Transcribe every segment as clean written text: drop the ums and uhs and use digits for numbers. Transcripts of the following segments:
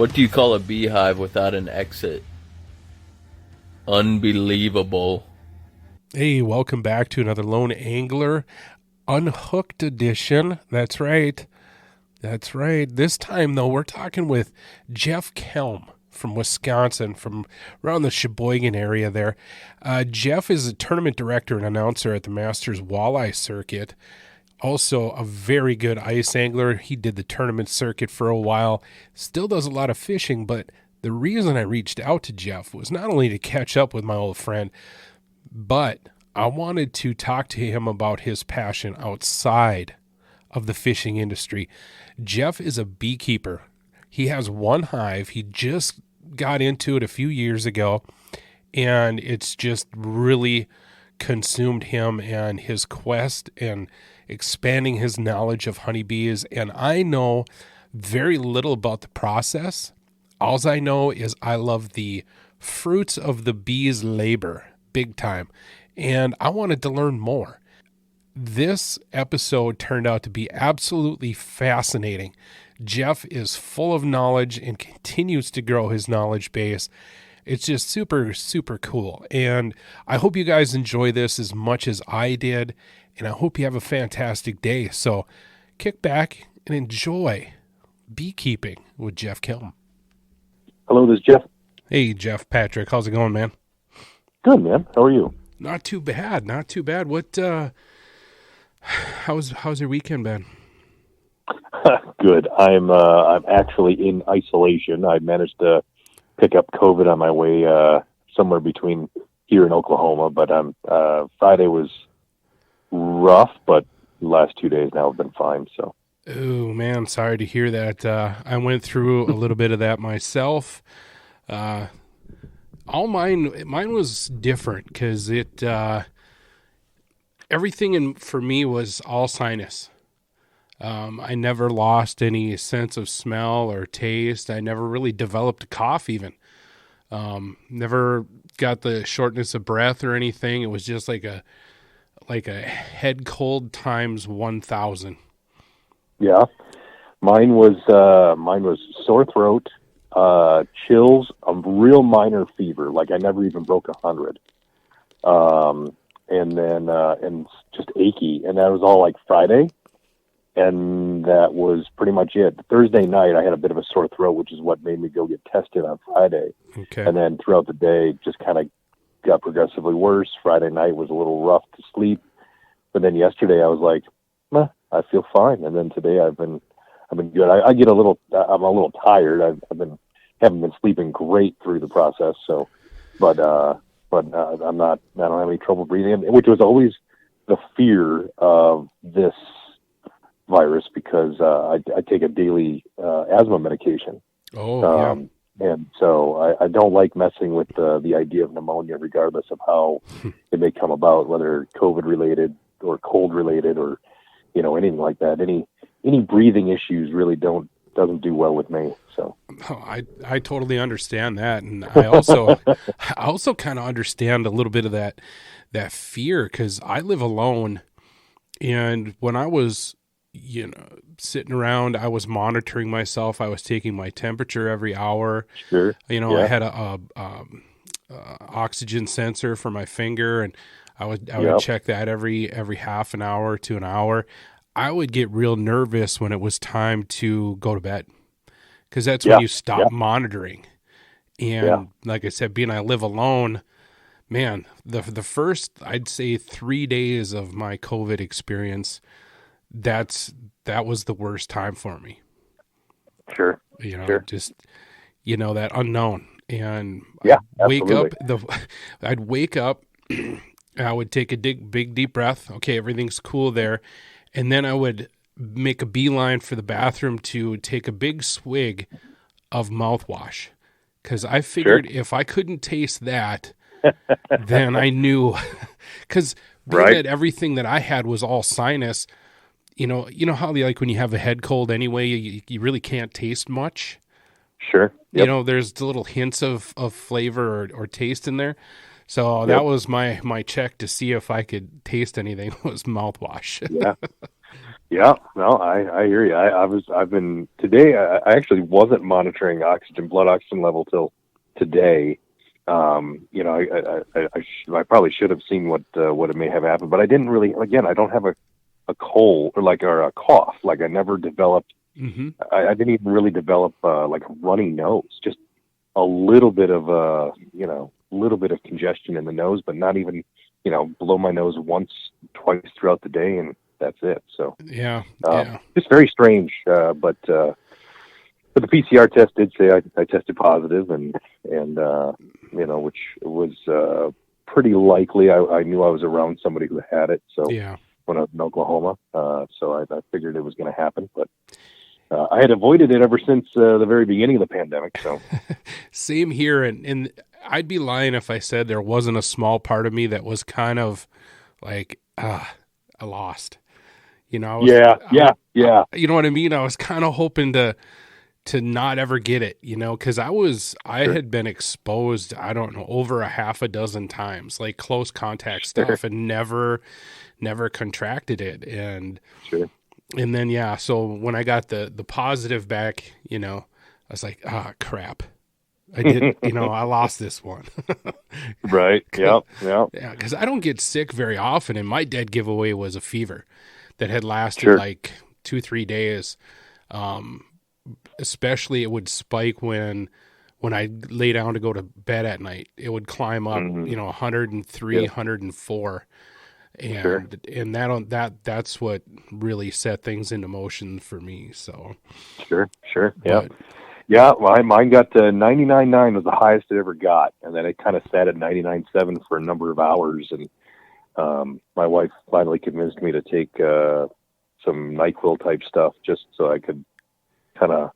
What do you call a beehive without an exit? Unbelievable. Hey, welcome back to another Lone Angler Unhooked edition. That's right. That's right. This time, though, we're talking with Jeff Kelm from Wisconsin, from around the Sheboygan area there. Jeff is a tournament director and announcer at the Masters Walleye Circuit. Also a very good ice angler. He did the tournament circuit for a while. Still does a lot of fishing, but the reason I reached out to Jeff was not only to catch up with my old friend, but I wanted to talk to him about his passion outside of the fishing industry. Jeff is a beekeeper. He has one hive. He just got into it a few years ago, and it's just really consumed him and his quest and expanding his knowledge of honeybees. And I know very little about the process. All I know is I love the fruits of the bees' labor big time, and I wanted to learn more. This episode turned out to be absolutely fascinating. Jeff is full of knowledge and continues to grow his knowledge base. It's just super, super cool. And I hope you guys enjoy this as much as I did, and I hope you have a fantastic day. So kick back and enjoy beekeeping with Jeff Kelm. Hello, this is Jeff. Hey, Jeff Patrick. How's it going, man? Good, man. How are you? Not too bad. Not too bad. What, how's your weekend been? Good. I'm actually in isolation. I managed to pick up COVID on my way somewhere between here and Oklahoma, but Friday was rough, but the last 2 days now have been fine. So. Oh man, sorry to hear that. I went through a little bit of that myself. Mine was different because everything for me was all sinus. I never lost any sense of smell or taste. I never really developed a cough even. Never got the shortness of breath or anything. It was just like a head cold times 1,000. Yeah. Mine was sore throat, chills, a real minor fever. Like I never even broke 100. And then, and just achy. And that was all like Friday. And that was pretty much it. Thursday night, I had a bit of a sore throat, which is what made me go get tested on Friday. Okay. And then throughout the day, just kind of got progressively worse. Friday night was a little rough to sleep. But then yesterday, I was like, meh, I feel fine. And then today, I've been good. I'm a little tired. Haven't been sleeping great through the process. So, but I don't have any trouble breathing, which was always the fear of this virus because I take a daily asthma medication. Oh, yeah. And so I don't like messing with the idea of pneumonia, regardless of how it may come about, whether COVID related or cold related or anything like that. Any breathing issues really doesn't do well with me. So I totally understand that, and I also kind of understand a little bit of that fear because I live alone, and when I was sitting around, I was monitoring myself. I was taking my temperature every hour. Sure. Yeah. I had a oxygen sensor for my finger, and I would check that every half an hour to an hour. I would get real nervous when it was time to go to bed because that's when you stop monitoring. And like I said, being I live alone, man, the first, I'd say 3 days of my COVID experience, that was the worst time for me. Sure. Just, that unknown. And I'd wake up, I would take a big deep breath. Okay, everything's cool there. And then I would make a beeline for the bathroom to take a big swig of mouthwash. Because I figured if I couldn't taste that, then I knew. Because that everything that I had was all sinus. You know how like when you have a head cold anyway, you really can't taste much. Sure. Yep. There's the little hints of flavor or taste in there. So that was my check to see if I could taste anything was mouthwash. Yeah. Yeah, no, I hear you. I've been today. I actually wasn't monitoring blood oxygen level till today. I probably should have seen what it may have happened, but I didn't really. Again, I don't have a cold or a cough. Like I never developed. Mm-hmm. I didn't even really develop like a runny nose. Just a little bit of little bit of congestion in the nose, but not even blow my nose once, twice throughout the day, and that's it. So Yeah. it's very strange. But the PCR test did say I tested positive, and which was pretty likely. I knew I was around somebody who had it. So Yeah. when I was in Oklahoma, so I figured it was going to happen, but. I had avoided it ever since the very beginning of the pandemic. So, Same here, and I'd be lying if I said there wasn't a small part of me that was kind of like, I lost. Yeah. You know what I mean? I was kind of hoping to not ever get it, because I had been exposed, I don't know, over a half a dozen times, like close contact stuff, and never contracted it, and. Sure. And then, so when I got the positive back, I was like, crap. I did, I lost this one. Right. Yep. Yeah, because I don't get sick very often. And my dead giveaway was a fever that had lasted like 2-3 days. Especially it would spike when I lay down to go to bed at night. It would climb up, 103, 104. And that's what really set things into motion for me. So sure. Yeah. Well, mine got to 99.9 was the highest it ever got, and then it kind of sat at 99.7 for a number of hours. And my wife finally convinced me to take some NyQuil type stuff just so I could kind of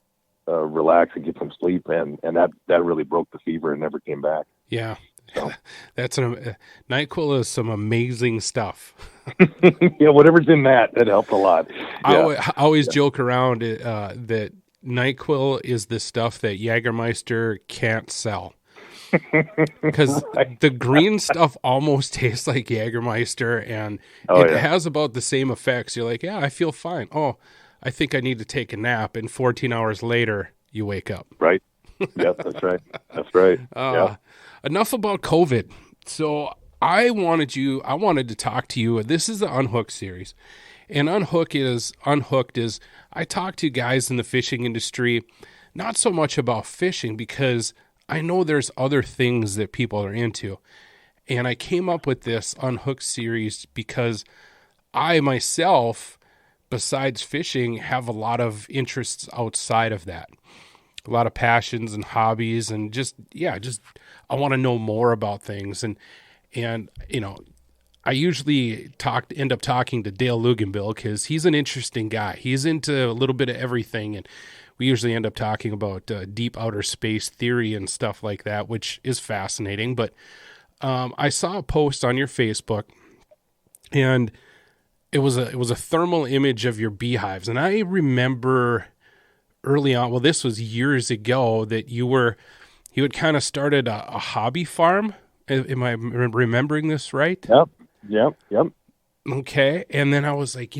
relax and get some sleep, and that really broke the fever and never came back. Yeah. So. That's NyQuil is some amazing stuff. Yeah, whatever's in that helped a lot. Yeah. I always joke around that NyQuil is the stuff that Jägermeister can't sell. Because the green stuff almost tastes like Jägermeister, and it has about the same effects. You're like, yeah, I feel fine. Oh, I think I need to take a nap. And 14 hours later, you wake up. Right. Yep, that's right. That's right. Yeah. Enough about COVID. So I wanted to talk to you. This is the UnHooked series. And Unhooked is I talk to guys in the fishing industry, not so much about fishing, because I know there's other things that people are into. And I came up with this Unhooked series because I myself, besides fishing, have a lot of interests outside of that. A lot of passions and hobbies, and just I want to know more about things. And I usually end up talking to Dale Luganbill because he's an interesting guy. He's into a little bit of everything, and we usually end up talking about deep outer space theory and stuff like that, which is fascinating. But I saw a post on your Facebook, and it was a thermal image of your beehives, and I remember early on, well, this was years ago, that you had kind of started a hobby farm. Am I remembering this right? Yep. Okay. And then I was like,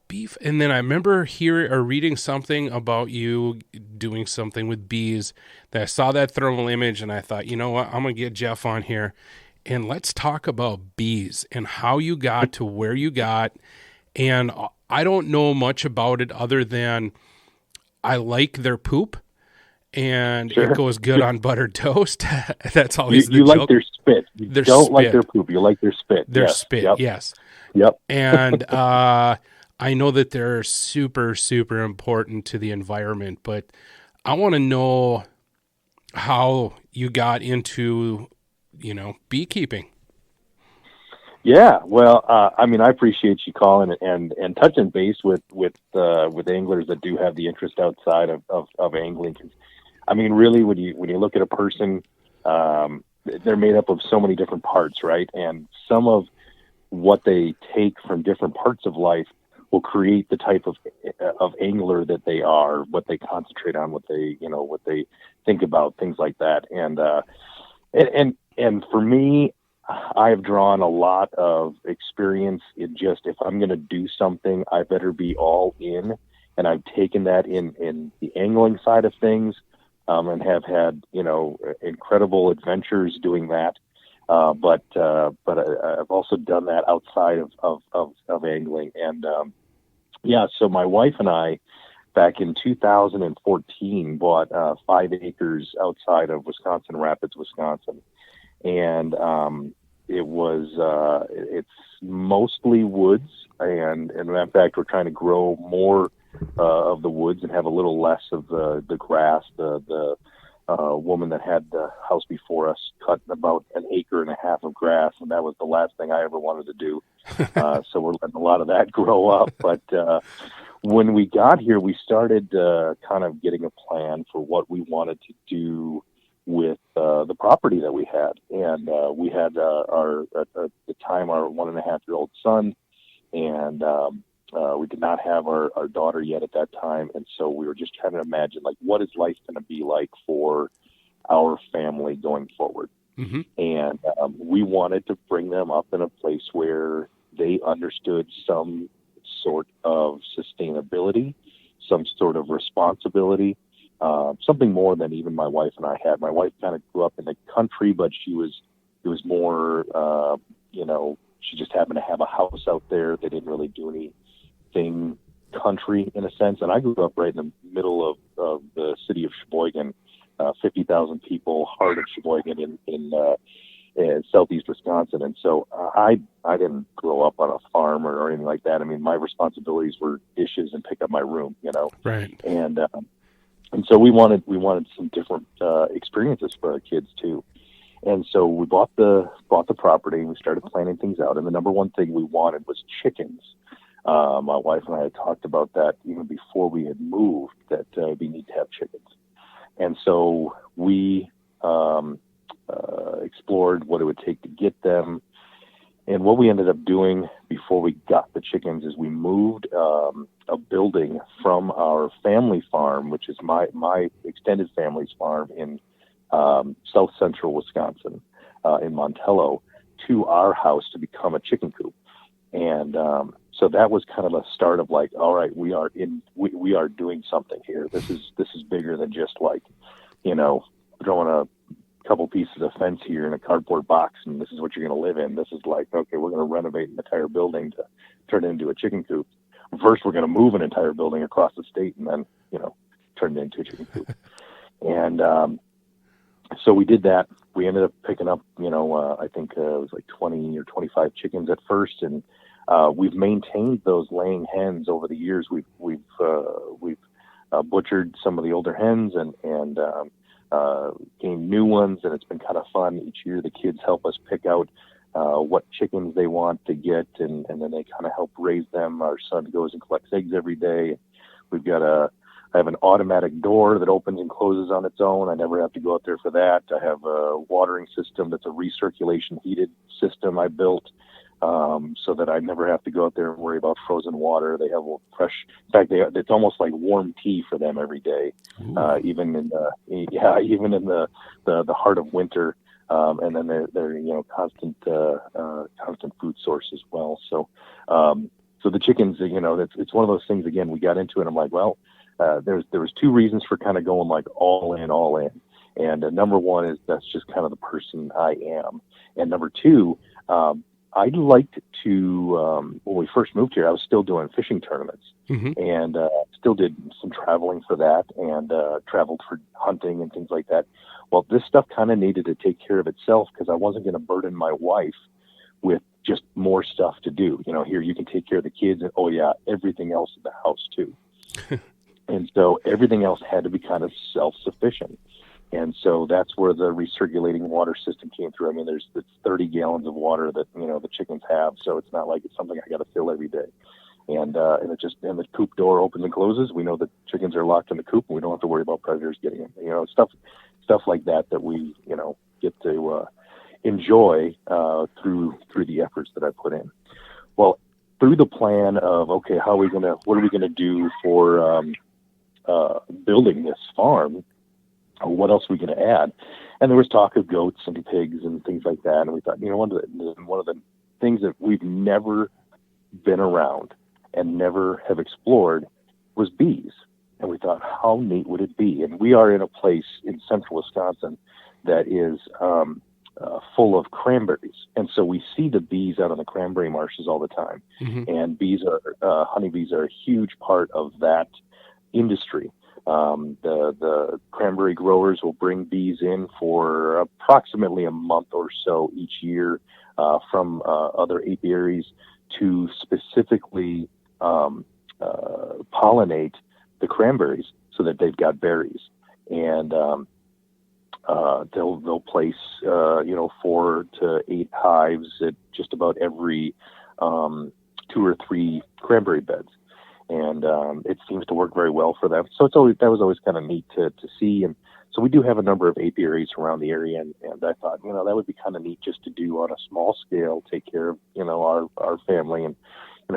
beef. And then I remember reading something about you doing something with bees, that I saw that thermal image, and I thought, you know what, I'm going to get Jeff on here and let's talk about bees and how you got to where you got. And I don't know much about it other than I like their poop, and it goes good on buttered toast. That's always the joke. You like their spit. You don't like their poop. You like their spit. Their spit, yes. Yep. And I know that they're super, super important to the environment, but I want to know how you got into, beekeeping. Yeah, well, I appreciate you calling and touching base with anglers that do have the interest outside of angling. Really, when you look at a person, they're made up of so many different parts, right? And some of what they take from different parts of life will create the type of angler that they are, what they concentrate on, what they think about, things like that. And for me, I have drawn a lot of experience in just, if I'm going to do something, I better be all in. And I've taken that in the angling side of things, and have had, incredible adventures doing that. But I've also done that outside of angling. And, so my wife and I, back in 2014, bought 5 acres outside of Wisconsin Rapids, Wisconsin. And it's mostly woods. And in fact, we're trying to grow more of the woods and have a little less of the grass. The woman that had the house before us cut about 1.5 acres of grass, and that was the last thing I ever wanted to do. So we're letting a lot of that grow up. But when we got here, we started kind of getting a plan for what we wanted to do with the property that we had. And we had at the time, our 1.5-year-old son, and we did not have our daughter yet at that time. And so we were just trying to imagine, like, what is life going to be like for our family going forward? Mm-hmm. And we wanted to bring them up in a place where they understood some sort of sustainability, some sort of responsibility, something more than even my wife and I had. My wife kind of grew up in the country, but it was more, she just happened to have a house out there. They didn't really do anything country in a sense. And I grew up right in the middle of the city of Sheboygan, 50,000 people, heart of Sheboygan in southeast Wisconsin. And so I didn't grow up on a farm or anything like that. I mean, my responsibilities were dishes and pick up my room, Right. And so we wanted some different experiences for our kids too. And so we bought the property, and we started planning things out. And the number one thing we wanted was chickens. My wife and I had talked about that even before we had moved, that we need to have chickens. And so we explored what it would take to get them. And what we ended up doing before we got the chickens is we moved a building from our family farm, which is my extended family's farm in south central Wisconsin, in Montello, to our house to become a chicken coop. And so that was kind of a start of like, all right, we are doing something here. This is bigger than just like, throwing a couple pieces of fence here in a cardboard box, and this is what you're going to live in. This is like, okay, we're going to renovate an entire building to turn it into a chicken coop. First, we're going to move an entire building across the state, and then, turn it into a chicken coop. And so we did that. We ended up picking up, I think it was like 20 or 25 chickens at first, and we've maintained those laying hens over the years. We've butchered some of the older hens and gained new ones, and it's been kind of fun. Each year the kids help us pick out what chickens they want to get, and then they kind of help raise them. Our son goes and collects eggs every day. I have an automatic door that opens and closes on its own. I never have to go out there for that. I have a watering system that's a recirculation heated system I built, so that I never have to go out there and worry about frozen water. They have fresh. In fact, it's almost like warm tea for them every day, even in the heart of winter. And then they're constant food source as well. So the chickens, it's one of those things. Again, we got into it. I'm like, well, there was 2 reasons for kind of going like all in. And number one is that's just kind of the person I am. And number 2, I liked to, when we first moved here, I was still doing fishing tournaments, mm-hmm. and still did some traveling for that, and traveled for hunting and things like that. Well, this stuff kind of needed to take care of itself, because I wasn't going to burden my wife with just more stuff to do. Here you can take care of the kids, and everything else in the house too. And so everything else had to be kind of self-sufficient. And so that's where the recirculating water system came through. I mean, there's 30 gallons of water that, the chickens have. So it's not like it's something I got to fill every day. And the coop door opens and closes. We know that chickens are locked in the coop, and we don't have to worry about predators getting in. Stuff like that we, get to enjoy through the efforts that I put in. Well, through the plan of, okay, what are we going to do for building this farm? what else are we going to add? And there was talk of goats and pigs and things like that. And we thought, one of the things that we've never been around and never have explored was bees. And we thought, how neat would it be? And we are in a place in central Wisconsin that is full of cranberries. And so we see the bees out on the cranberry marshes all the time. Mm-hmm. And honeybees are a huge part of that industry. The cranberry growers will bring bees in for approximately a month or so each year from other apiaries to specifically pollinate the cranberries so that they've got berries. And they'll place 4 to 8 hives at just about every 2 or 3 cranberry beds. And it seems to work very well for them. So that was always kind of neat to see. And so we do have a number of apiaries around the area, and I thought, that would be kind of neat just to do on a small scale, take care of, our family and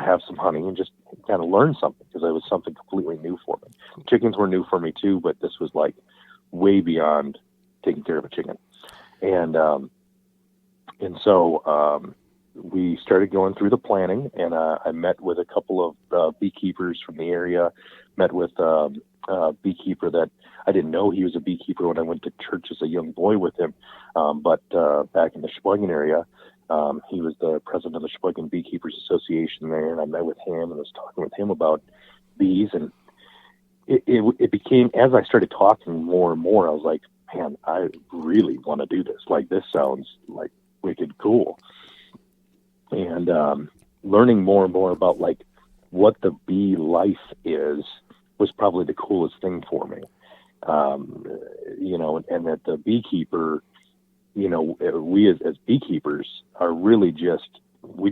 have some honey and just kind of learn something, because it was something completely new for me. Chickens were new for me too, but this was like way beyond taking care of a chicken. And so we started going through the planning, and I met with a couple of beekeepers from the area, met with a beekeeper that I didn't know he was a beekeeper when I went to church as a young boy with him. But back in the Sheboygan area, he was the president of the Sheboygan Beekeepers Association there, and I met with him and was talking with him about bees. And it became, as I started talking more and more, I was like, man, I really want to do this. Like, this sounds like wicked cool. And learning more and more about like what the bee life is was probably the coolest thing for me. And that the beekeeper, we as beekeepers are really just, we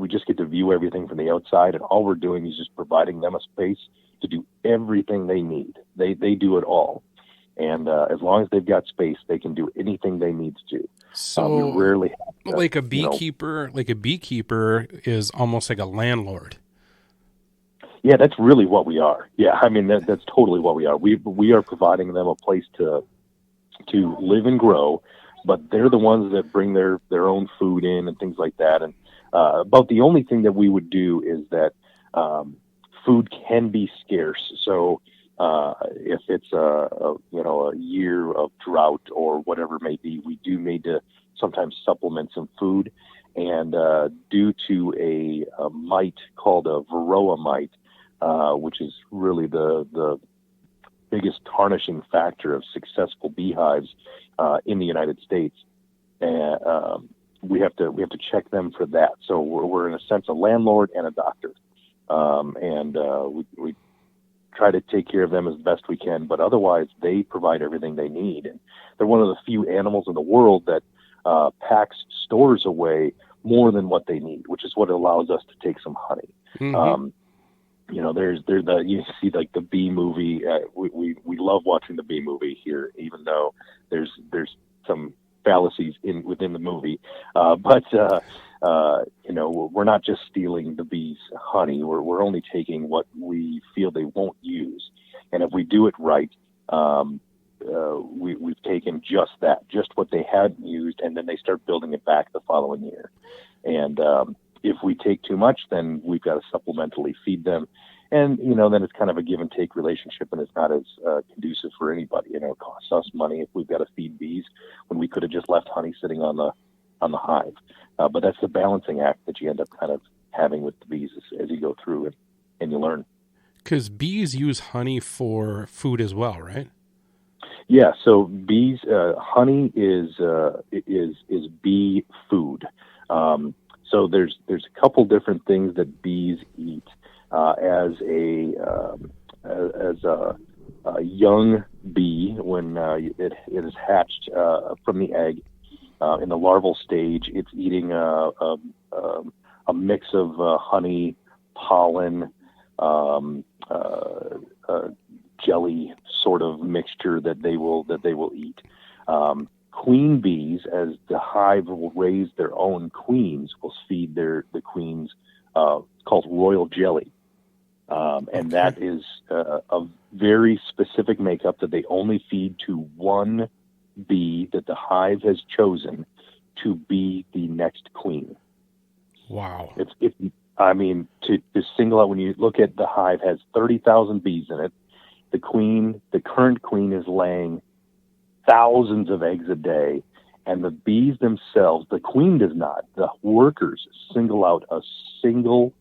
just get to view everything from the outside, and all we're doing is just providing them a space to do everything they need. They do it all. And as long as they've got space, they can do anything they need to do. So we rarely have to, like a beekeeper, is almost like a landlord. Yeah, that's really what we are. Yeah, I mean, that's totally what we are. We are providing them a place to live and grow, but they're the ones that bring their own food in and things like that. And about the only thing that we would do is that food can be scarce. So if it's a year of drought or whatever it may be, we do need to sometimes supplement some food. And due to a mite called a varroa mite, which is really the biggest tarnishing factor of successful beehives in the United States, we have to check them for that. So we're in a sense a landlord and a doctor, and we try to take care of them as best we can. But otherwise, they provide everything they need, and they're one of the few animals in the world that stores away more than what they need, which is what allows us to take some honey. Mm-hmm. You see like the bee movie. We love watching the bee movie here, even though there's some fallacies within the movie. But we're not just stealing the bees' honey. We're only taking what we feel they won't use, and if we do it right, we've taken just that, just what they hadn't used, and then they start building it back the following year. And if we take too much, then we've got to supplementally feed them. And, then it's kind of a give and take relationship, and it's not as conducive for anybody. It costs us money if we've got to feed bees when we could have just left honey sitting on the hive. But that's the balancing act that you end up kind of having with the bees as you go through and you learn. Because bees use honey for food as well, right? Yeah. So bees, honey is bee food. So there's a couple different things that bees eat as a young bee when it is hatched from the egg. In the larval stage, it's eating a mix of honey, pollen, jelly sort of mixture that they will eat. Queen bees, as the hive will raise their own queens, will feed the queens called royal jelly. And that is a very specific makeup that they only feed to one bee that the hive has chosen to be the next queen. Wow. To single out, when you look at the hive, has 30,000 bees in it. The current queen is laying thousands of eggs a day, and the bees themselves, the queen does not. The workers single out a single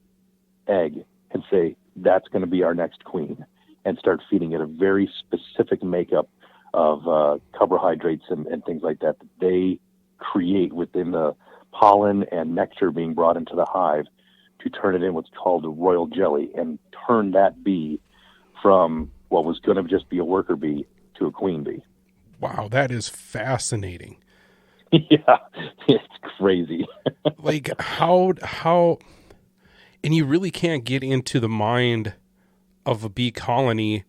egg and say, that's going to be our next queen, and start feeding it a very specific makeup of carbohydrates and things like that they create within the pollen and nectar being brought into the hive to turn it in what's called a royal jelly, and turn that bee from what was going to just be a worker bee to a queen bee. Wow, that is fascinating. Yeah, it's crazy. Like how, and you really can't get into the mind of a bee colony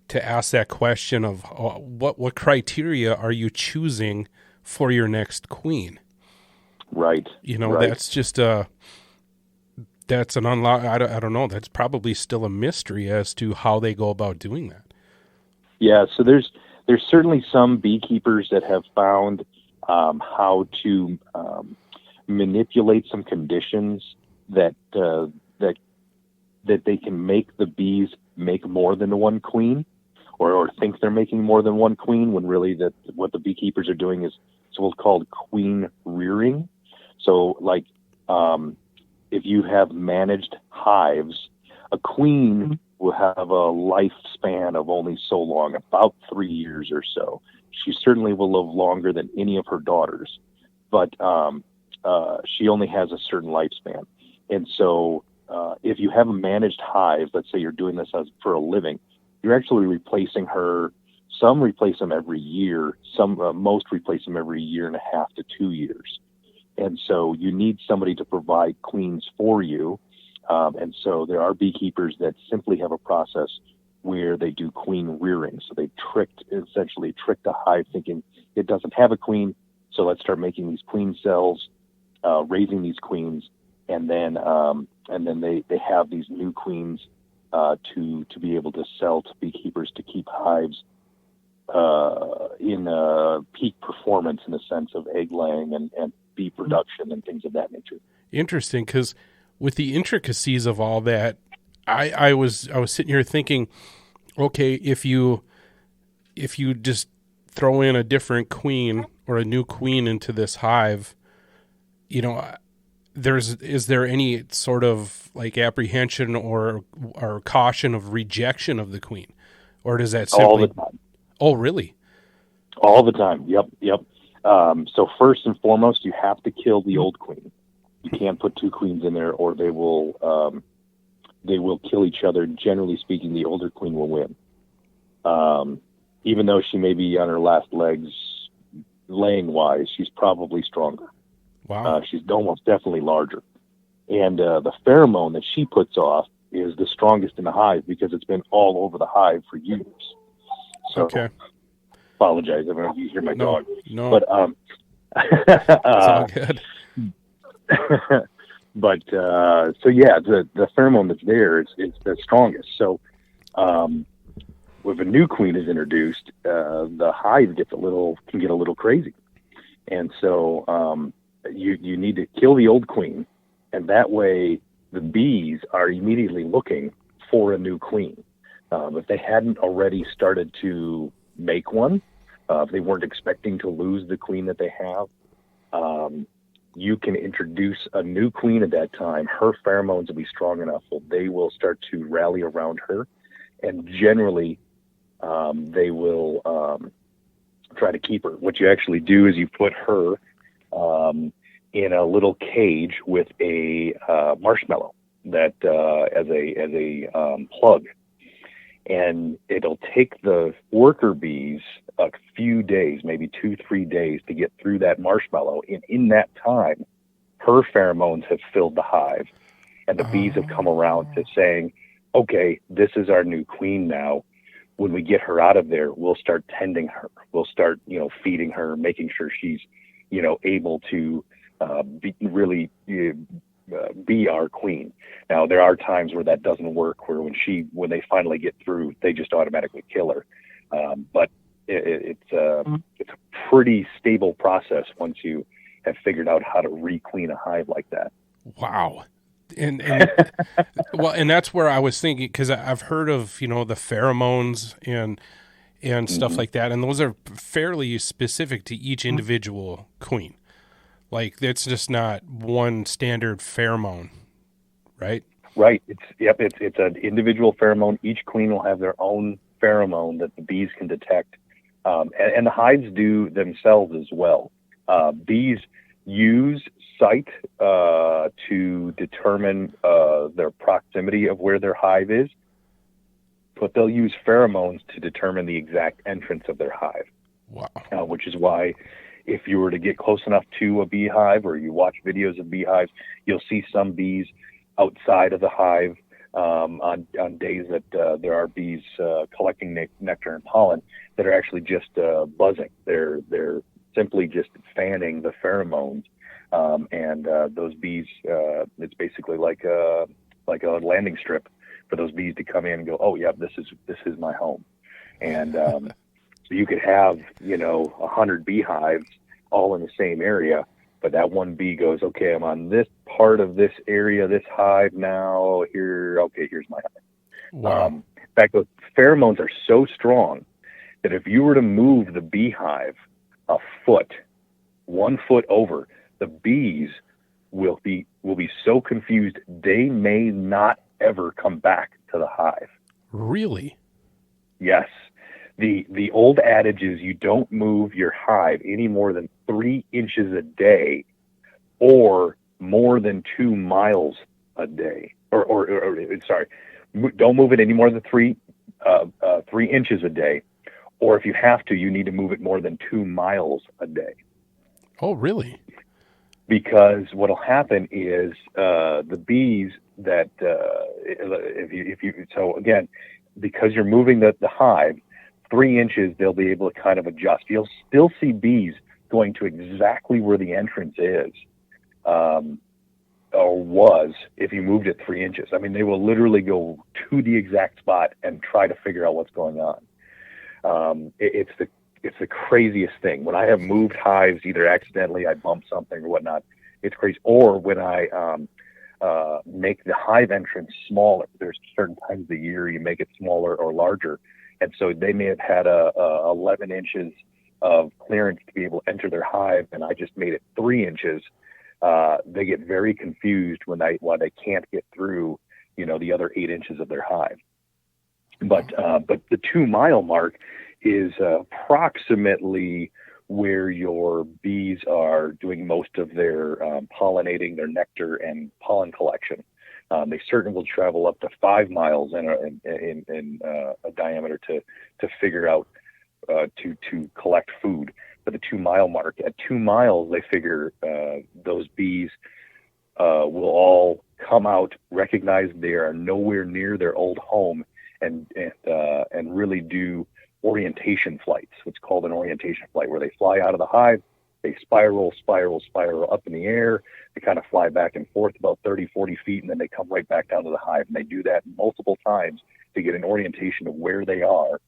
to ask that question of what criteria are you choosing for your next queen? Right. Right. That's just that's an unlock. I don't know. That's probably still a mystery as to how they go about doing that. Yeah. So there's certainly some beekeepers that have found how to manipulate some conditions that they can make the bees make more than one queen, or think they're making more than one queen, when really what the beekeepers are doing is what's called queen rearing. So like if you have managed hives, a queen will have a lifespan of only so long, about 3 years or so. She certainly will live longer than any of her daughters, but she only has a certain lifespan. And so if you have a managed hive, let's say you're doing this for a living, you're actually replacing her. Some replace them every year. Most replace them every 1.5 to 2 years. And so you need somebody to provide queens for you. And so there are beekeepers that simply have a process where they do queen rearing. So they essentially tricked the hive thinking it doesn't have a queen. So let's start making these queen cells, raising these queens. And then they have these new queens to be able to sell to beekeepers to keep hives in peak performance, in the sense of egg laying and bee production and things of that nature. Interesting, because with the intricacies of all that, I was sitting here thinking, okay, if you just throw in a different queen or a new queen into this hive, is there any sort of like apprehension or caution of rejection of the queen, or does that simply? All the time. Oh, really? All the time. Yep. So first and foremost, you have to kill the old queen. You can't put two queens in there, or they will kill each other. Generally speaking, the older queen will win. Even though she may be on her last legs, laying wise, she's probably stronger. Wow. She's almost definitely larger. And the pheromone that she puts off is the strongest in the hive because it's been all over the hive for years. So, okay. Apologize if you hear my dog. No. But it's all good. But so yeah, the pheromone that's there is the strongest. So if a new queen is introduced, the hive can get a little crazy, and so you need to kill the old queen, and that way the bees are immediately looking for a new queen. If they hadn't already started to make one, if they weren't expecting to lose the queen that they have, you can introduce a new queen at that time. Her pheromones will be strong enough, so they will start to rally around her, and generally they will try to keep her. What you actually do is you put her in a little cage with a marshmallow that as a plug, and it'll take the worker bees a few days, maybe 2-3 days, to get through that marshmallow. And in that time, her pheromones have filled the hive, and the bees have come around to saying, okay, this is our new queen now. When we get her out of there, we'll start tending her. We'll start, feeding her, making sure she's, able to really be our queen. Now, there are times where that doesn't work, where when they finally get through, they just automatically kill her. But it's a pretty stable process once you have figured out how to re-queen a hive like that. Wow. And well, and that's where I was thinking, because I've heard of, the pheromones and stuff like that, and those are fairly specific to each individual queen. Like, it's just not one standard pheromone, right? Right. It's an individual pheromone. Each queen will have their own pheromone that the bees can detect, and the hives do themselves as well. Bees use sight to determine their proximity of where their hive is, but they'll use pheromones to determine the exact entrance of their hive. Wow. Which is why if you were to get close enough to a beehive, or you watch videos of beehives, you'll see some bees outside of the hive on days that there are bees collecting nectar and pollen that are actually just buzzing. They're simply just fanning the pheromones, and those bees, it's basically like a landing strip for those bees to come in and go, oh yeah, this is my home. And so you could have 100 beehives all in the same area, but that one bee goes, okay, I'm on this part of this area, this hive now. Here's my hive. Wow. In fact, those pheromones are so strong that if you were to move the beehive a foot, 1 foot over, the bees will be so confused they may not ever come back to the hive. Really? Yes. The old adage is you don't move your hive any more than 3 inches a day, or more than 2 miles a day. Sorry, don't move it any more than 3 inches a day, or if you have to, you need to move it more than 2 miles a day. Oh, really? Because what'll happen is the bees that so again, because you're moving the hive 3 inches, they'll be able to kind of adjust. You'll still see bees going to exactly where the entrance is, or was, if you moved it 3 inches. I mean, they will literally go to the exact spot and try to figure out what's going on. It's the craziest thing. When I have moved hives, either accidentally, I bump something or whatnot, it's crazy. Or when I make the hive entrance smaller. There's certain times of the year you make it smaller or larger. And so they may have had 11 inches of clearance to be able to enter their hive, and I just made it 3 inches. They get very confused why they can't get through, the other 8 inches of their hive. But the 2 mile mark is approximately where your bees are doing most of their pollinating, their nectar and pollen collection. They certainly will travel up to 5 miles in a diameter to figure out to collect food. But the 2 mile mark, at 2 miles, they figure those bees will all come out, recognize they are nowhere near their old home, and really do orientation flights. What's called an orientation flight, where they fly out of the hive, they spiral up in the air. They kind of fly back and forth about 30, 40 feet, and then they come right back down to the hive. And they do that multiple times to get an orientation of where they are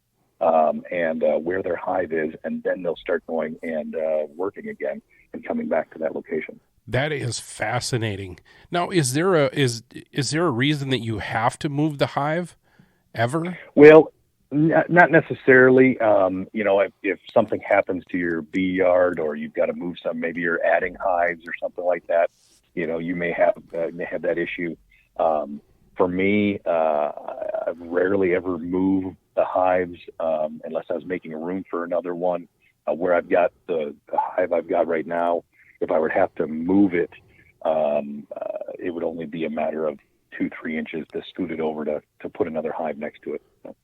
and where their hive is. And then they'll start going and working again and coming back to that location. That is fascinating. Now, is there a reason that you have to move the hive ever? Well, not necessarily. If something happens to your bee yard, or you've got to move some, maybe you're adding hives or something like that, you may have that issue. For me, I've rarely ever moved the hives unless I was making a room for another one. Where I've got the hive I've got right now, if I would have to move it, it would only be a matter of 2-3 inches to scoot it over to put another hive next to it. So.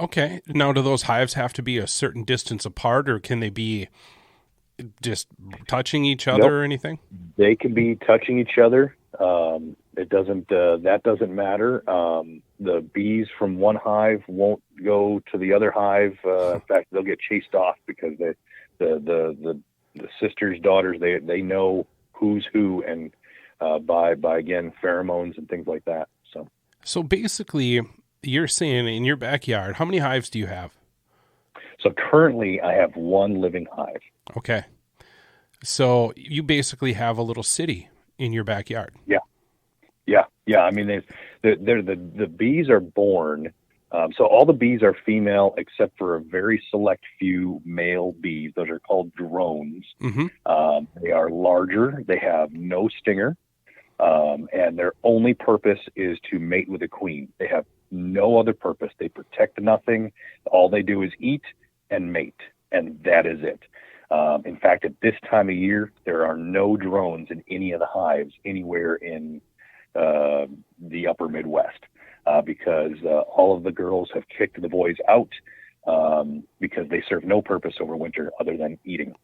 Okay. Now, do those hives have to be a certain distance apart, or can they be just touching each other? Nope. Or anything? They can be touching each other. It doesn't. That doesn't matter. The bees from one hive won't go to the other hive. In fact, they'll get chased off because the sisters, daughters, they know who's who, and by again, pheromones and things like that. So basically, you're saying in your backyard, how many hives do you have? So currently I have one living hive. Okay. So you basically have a little city in your backyard. Yeah. I mean, the bees are born. So all the bees are female except for a very select few male bees. Those are called drones. Mm-hmm. They are larger. They have no stinger. And their only purpose is to mate with a queen. They have no other purpose. They protect nothing. All they do is eat and mate, and that is it. In fact, at this time of year, there are no drones in any of the hives anywhere in the upper Midwest because all of the girls have kicked the boys out because they serve no purpose over winter other than eating.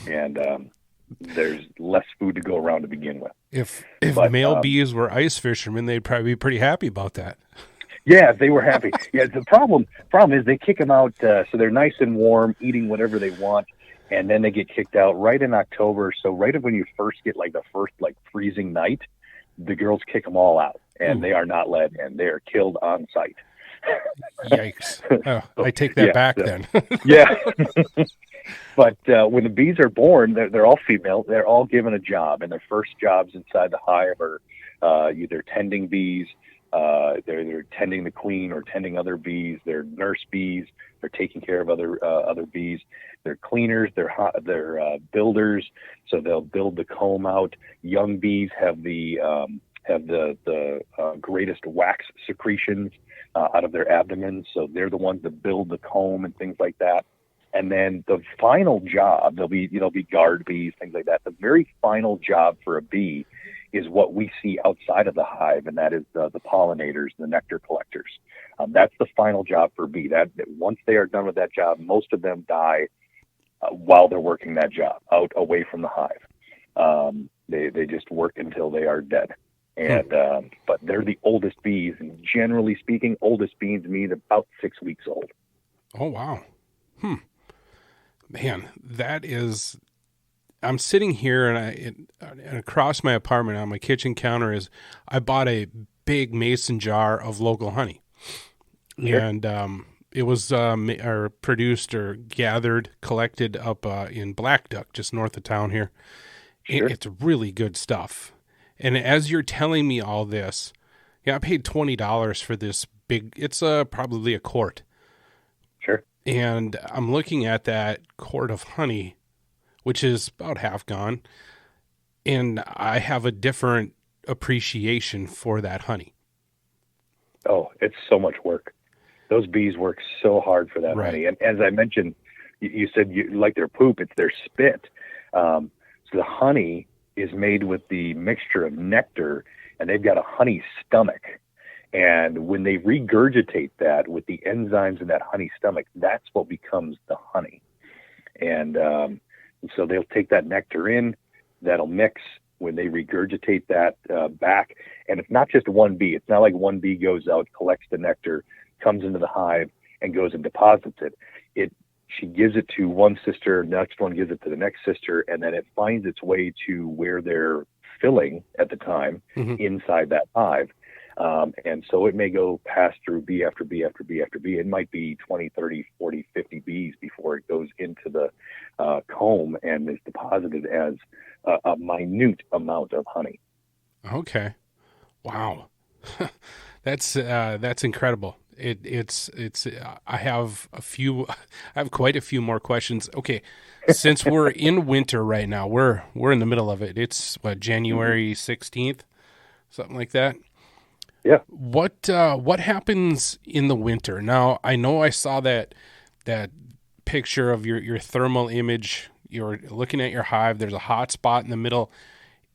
And there's less food to go around to begin with. If male bees were ice fishermen, they'd probably be pretty happy about that. Yeah, they were happy. Yeah, the problem is they kick them out so they're nice and warm, eating whatever they want, and then they get kicked out right in October. So right when you first get like the first like freezing night, the girls kick them all out, and they are not let in. They are killed on site. Yikes! Oh, I take that back then. Yeah. But when the bees are born, they're all female. They're all given a job, and their first jobs inside the hive are either tending bees, they're tending the queen or tending other bees. They're nurse bees. They're taking care of other bees. They're cleaners. They're builders. So they'll build the comb out. Young bees have the greatest wax secretions out of their abdomens. So they're the ones that build the comb and things like that. And then the final job, there'll be guard bees, things like that. The very final job for a bee is what we see outside of the hive, and that is the pollinators, the nectar collectors. That's the final job for a bee. That once they are done with that job, most of them die while they're working that job out away from the hive. They just work until they are dead. And but they're the oldest bees, and generally speaking, oldest bees mean about 6 weeks old. Oh wow. Man, that is. I'm sitting here, and across my apartment on my kitchen counter I bought a big mason jar of local honey, and it was produced or gathered, collected up in Black Duck, just north of town here. Sure. It's really good stuff. And as you're telling me all this, I paid $20 for this big. It's probably a quart. Sure. And I'm looking at that quart of honey, which is about half gone, and I have a different appreciation for that honey. Oh, it's so much work. Those bees work so hard for that honey. And as I mentioned, you said you like their poop, it's their spit. So the honey is made with the mixture of nectar, and they've got a honey stomach. And when they regurgitate that with the enzymes in that honey stomach, that's what becomes the honey. And so they'll take that nectar in, that'll mix when they regurgitate that back. And it's not just one bee. It's not like one bee goes out, collects the nectar, comes into the hive, and goes and deposits it. She gives it to one sister, next one gives it to the next sister, and then it finds its way to where they're filling at the time inside that hive. And so it may go past through bee after bee after bee after bee. It might be 20, 30, 40, 50 bees before it goes into the comb and is deposited as a minute amount of honey. Okay. Wow. That's incredible. It's I have quite a few more questions. Okay. Since we're in winter right now, we're in the middle of it. It's January 16th, something like that. Yeah. What happens in the winter? Now, I know I saw that picture of your thermal image. You're looking at your hive. There's a hot spot in the middle.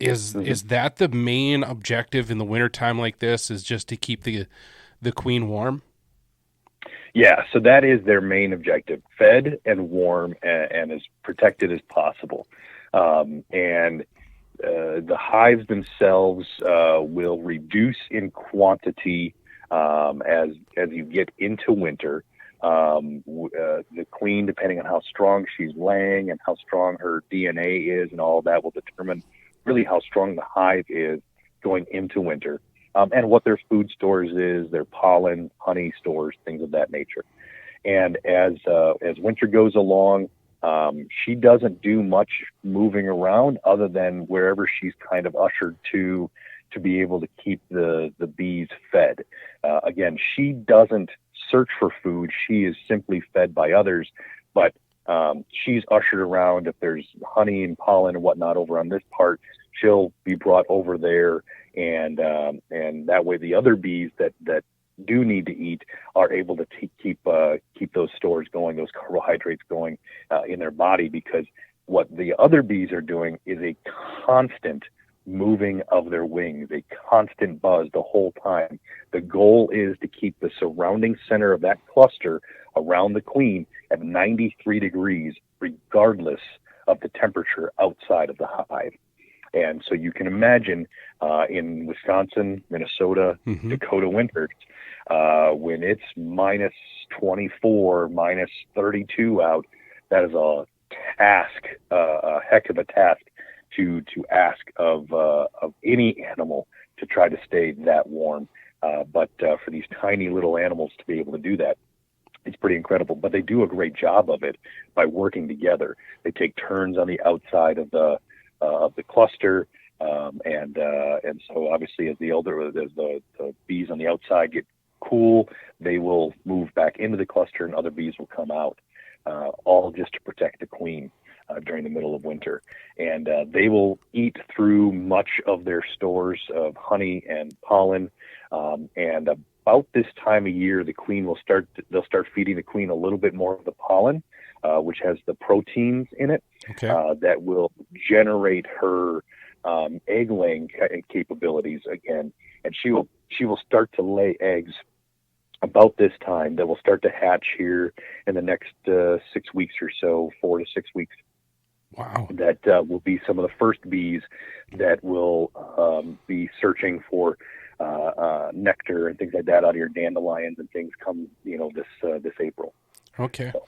Is that the main objective in the wintertime like this, is just to keep the queen warm? Yeah, so that is their main objective, fed and warm and as protected as possible. And the hives themselves will reduce in quantity as you get into winter. The queen, depending on how strong she's laying and how strong her DNA is and all that, will determine really how strong the hive is going into winter, and what their food stores is, their pollen, honey stores, things of that nature. And as winter goes along, she doesn't do much moving around other than wherever she's kind of ushered to be able to keep the bees fed. Again, she doesn't search for food. She is simply fed by others, but she's ushered around. If there's honey and pollen and whatnot over on this part, she'll be brought over there, and that way the other bees that do need to eat are able to keep those stores going, those carbohydrates going in their body, because what the other bees are doing is a constant moving of their wings, a constant buzz the whole time. The goal is to keep the surrounding center of that cluster around the queen at 93 degrees, regardless of the temperature outside of the hive. And so you can imagine in Wisconsin, Minnesota, Dakota winters, when it's minus 24, minus 32 out, that is a task, a heck of a task to ask of any animal to try to stay that warm. But for these tiny little animals to be able to do that, it's pretty incredible. But they do a great job of it by working together. They take turns on the outside of the cluster, and so obviously as the bees on the outside get cool, they will move back into the cluster, and other bees will come out, all just to protect the queen during the middle of winter. And they will eat through much of their stores of honey and pollen, and about this time of year, they'll start feeding the queen a little bit more of the pollen, which has the proteins in it, that will generate her egg laying capabilities again. And she will start to lay eggs about this time that will start to hatch here in the next 6 weeks or so, 4 to 6 weeks. Wow. That will be some of the first bees that will be searching for nectar and things like that out of your dandelions and things come, this April. Okay. So.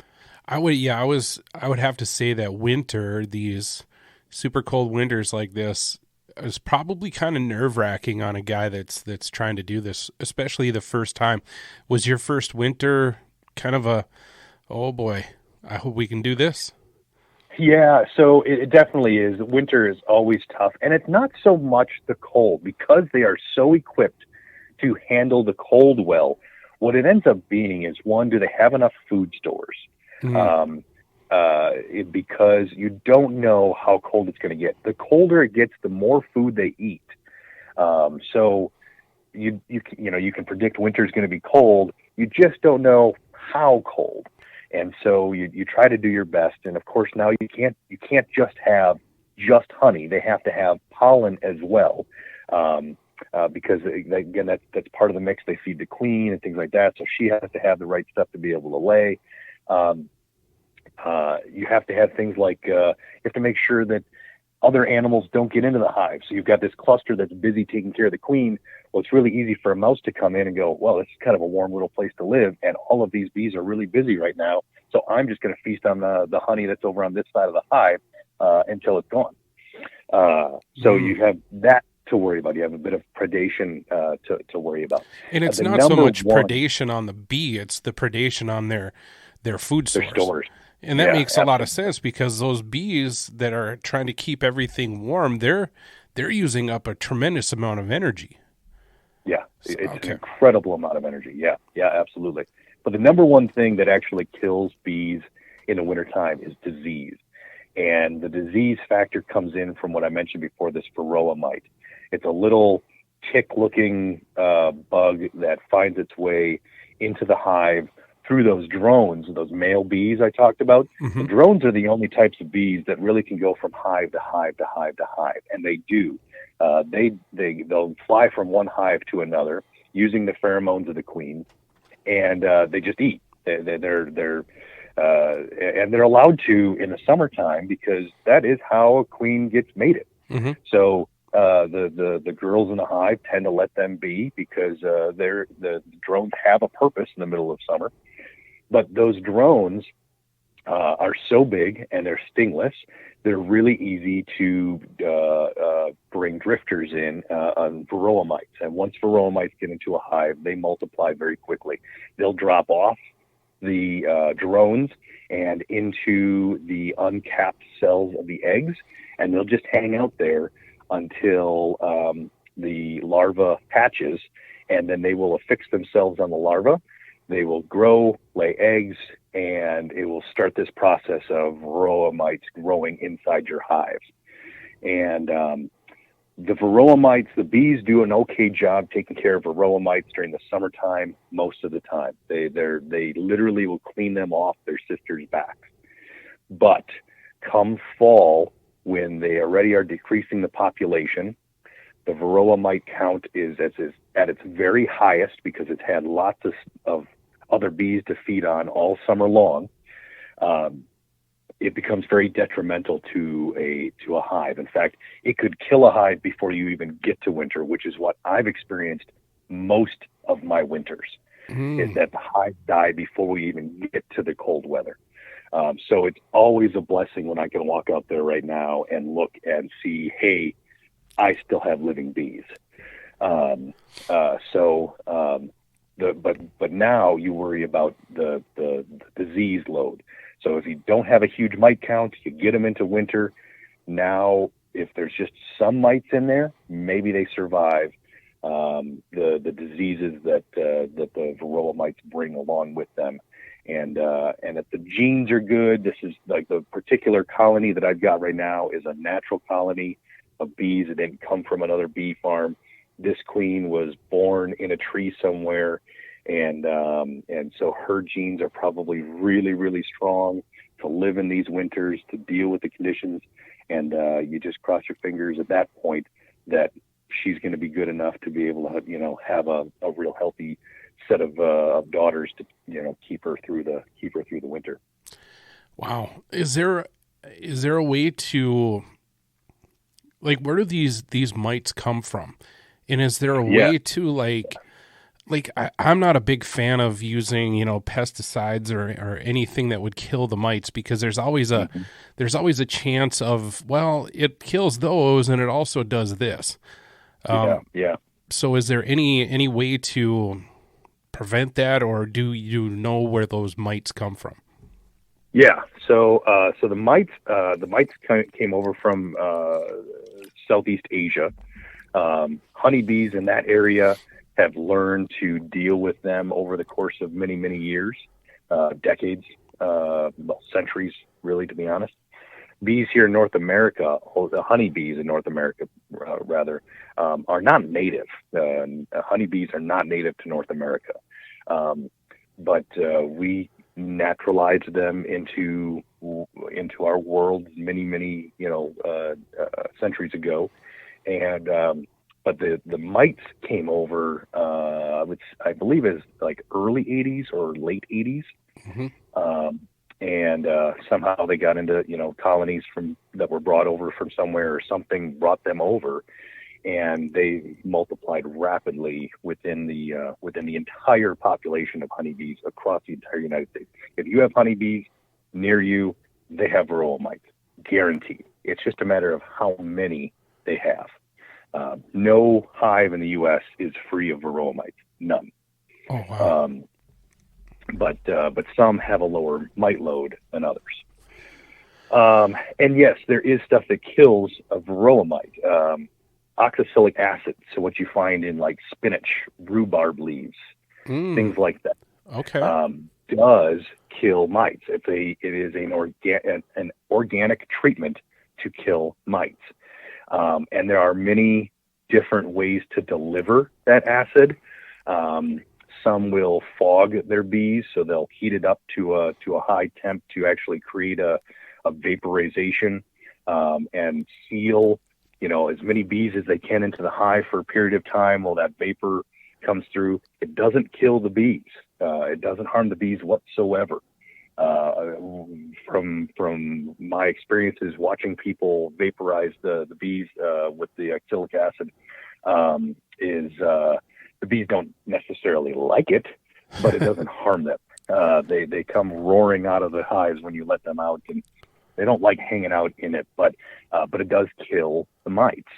I would have to say that winter, these super cold winters like this, is probably kind of nerve-wracking on a guy that's trying to do this, especially the first time. Was your first winter kind of a, oh boy, I hope we can do this? Yeah, so it definitely is. Winter is always tough, and it's not so much the cold, because they are so equipped to handle the cold well. What it ends up being is, one, do they have enough food stores? Because you don't know how cold it's going to get. The colder it gets, the more food they eat. So you can predict winter is going to be cold. You just don't know how cold. And so you try to do your best. And of course, now you can't just have just honey. They have to have pollen as well. Because again, that's part of the mix. They feed the queen and things like that. So she has to have the right stuff to be able to lay. You have to have things like, you have to make sure that other animals don't get into the hive. So you've got this cluster that's busy taking care of the queen. Well, it's really easy for a mouse to come in and go, well, this is kind of a warm little place to live, and all of these bees are really busy right now, so I'm just going to feast on the honey that's over on this side of the hive until it's gone. So you have that to worry about. You have a bit of predation to worry about. And it's not so much predation on the bee, it's the predation on their food source. Their stores. And that makes a lot of sense, because those bees that are trying to keep everything warm, they're using up a tremendous amount of energy. Yeah, it's an incredible amount of energy. Yeah, absolutely. But the number one thing that actually kills bees in the wintertime is disease. And the disease factor comes in from what I mentioned before, this varroa mite. It's a little tick-looking bug that finds its way into the hive through those drones, those male bees I talked about. The drones are the only types of bees that really can go from hive to hive to hive to hive, and they do. They'll fly from one hive to another using the pheromones of the queen, and they just eat. And they're allowed to in the summertime, because that is how a queen gets mated. So the girls in the hive tend to let them be, because the drones have a purpose in the middle of summer. But those drones are so big and they're stingless. They're really easy to bring drifters in on varroa mites. And once varroa mites get into a hive, they multiply very quickly. They'll drop off the drones and into the uncapped cells of the eggs, and they'll just hang out there until the larva hatches, and then they will affix themselves on the larva. They will grow, lay eggs, and it will start this process of varroa mites growing inside your hives. And the varroa mites, the bees do an okay job taking care of varroa mites during the summertime most of the time. They literally will clean them off their sisters' backs. But come fall, when they already are decreasing the population, the varroa mite count is at its very highest because it's had lots of other bees to feed on all summer long. It becomes very detrimental to a hive. In fact, it could kill a hive before you even get to winter, which is what I've experienced most of my winters, is that the hives die before we even get to the cold weather. So it's always a blessing when I can walk out there right now and look and see, hey, I still have living bees. But now you worry about the disease load. So if you don't have a huge mite count, you get them into winter. Now, if there's just some mites in there, maybe they survive the diseases that the varroa mites bring along with them. And if the genes are good, this is like the particular colony that I've got right now is a natural colony of bees that didn't come from another bee farm. This queen was born in a tree somewhere, and so her genes are probably really, really strong to live in these winters, to deal with the conditions. And you just cross your fingers at that point that she's going to be good enough to be able to, have a real healthy set of daughters to, keep her through the winter. Wow. Is there a way to, like, where do these mites come from? And is there a way to like I'm not a big fan of using, pesticides or anything that would kill the mites, because there's always a chance of, well, it kills those and it also does this. So is there any way to prevent that, or do you know where those mites come from? Yeah. So the mites came over from Southeast Asia. Honeybees in that area have learned to deal with them over the course of many, many years, decades, centuries, really, to be honest. Bees here in North America, the honeybees in North America, are not native. Honeybees are not native to North America. But we naturalized them into our world many, centuries ago. And but the mites came over, which I believe is like early 80s or late 80s. And somehow they got into, colonies that were brought over from somewhere, or something brought them over, and they multiplied rapidly within the entire population of honeybees across the entire United States. If you have honeybees near you, they have varroa mites, guaranteed. It's just a matter of how many they have. No hive in the U.S. is free of varroa mites. None. Oh, wow. But some have a lower mite load than others. And yes, there is stuff that kills a varroa mite. Oxalic acid, so what you find in like spinach, rhubarb leaves, things like that. Okay. Does kill mites. It is an organic treatment to kill mites. And there are many different ways to deliver that acid. Some will fog their bees, so they'll heat it up to a high temp to actually create a vaporization and seal, as many bees as they can into the hive for a period of time while that vapor comes through. It doesn't kill the bees. It doesn't harm the bees whatsoever. From my experiences watching people vaporize the bees with the oxalic acid, the bees don't necessarily like it, but it doesn't harm them. They come roaring out of the hives when you let them out, and they don't like hanging out in it, but it does kill the mites.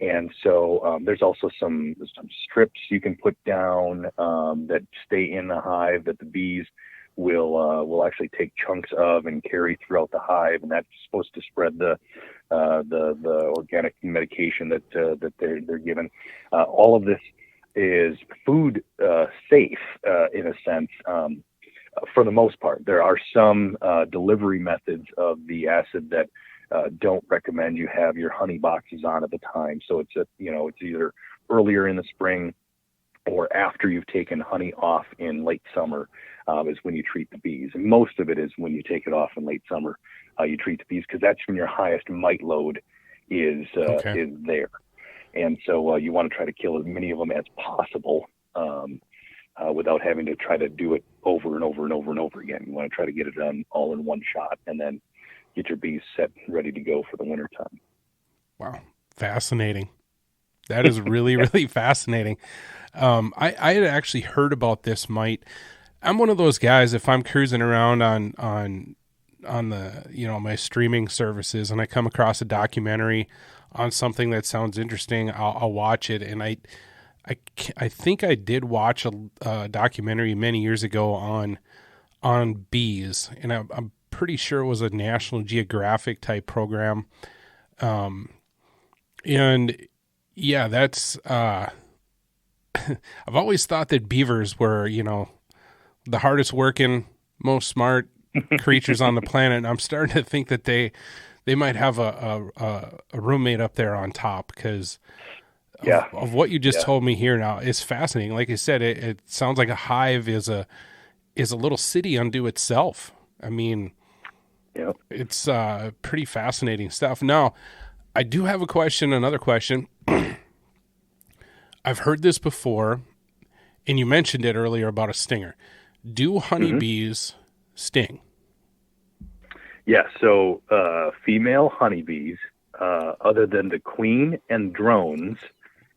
And so there's also some strips you can put down that stay in the hive that the bees will actually take chunks of and carry throughout the hive, and that's supposed to spread the organic medication that they're given. All of this is food safe in a sense. For the most part, there are some delivery methods of the acid that don't recommend you have your honey boxes on at the time. So it's either earlier in the spring or after you've taken honey off in late summer is when you treat the bees. And most of it is when you take it off in late summer, you treat the bees, because that's when your highest mite load is there. And so you want to try to kill as many of them as possible without having to try to do it over and over and over and over again. You want to try to get it done all in one shot and then get your bees set ready to go for the winter time. Wow. Fascinating. That is really, really fascinating. I had actually heard about this mite. I'm one of those guys, if I'm cruising around on the, my streaming services and I come across a documentary on something that sounds interesting, I'll watch it. And I think I did watch a documentary many years ago on bees, and I'm pretty sure it was a National Geographic type program. And yeah, that's, I've always thought that beavers were, the hardest working, most smart creatures on the planet. And I'm starting to think that they might have a roommate up there on top, because of what you just told me here now is fascinating. Like I said, it sounds like a hive is a little city unto itself. I mean, it's pretty fascinating stuff. Now, I do have another question. I've heard this before, and you mentioned it earlier about a stinger. Do honeybees sting? Yeah, so female honeybees, other than the queen and drones,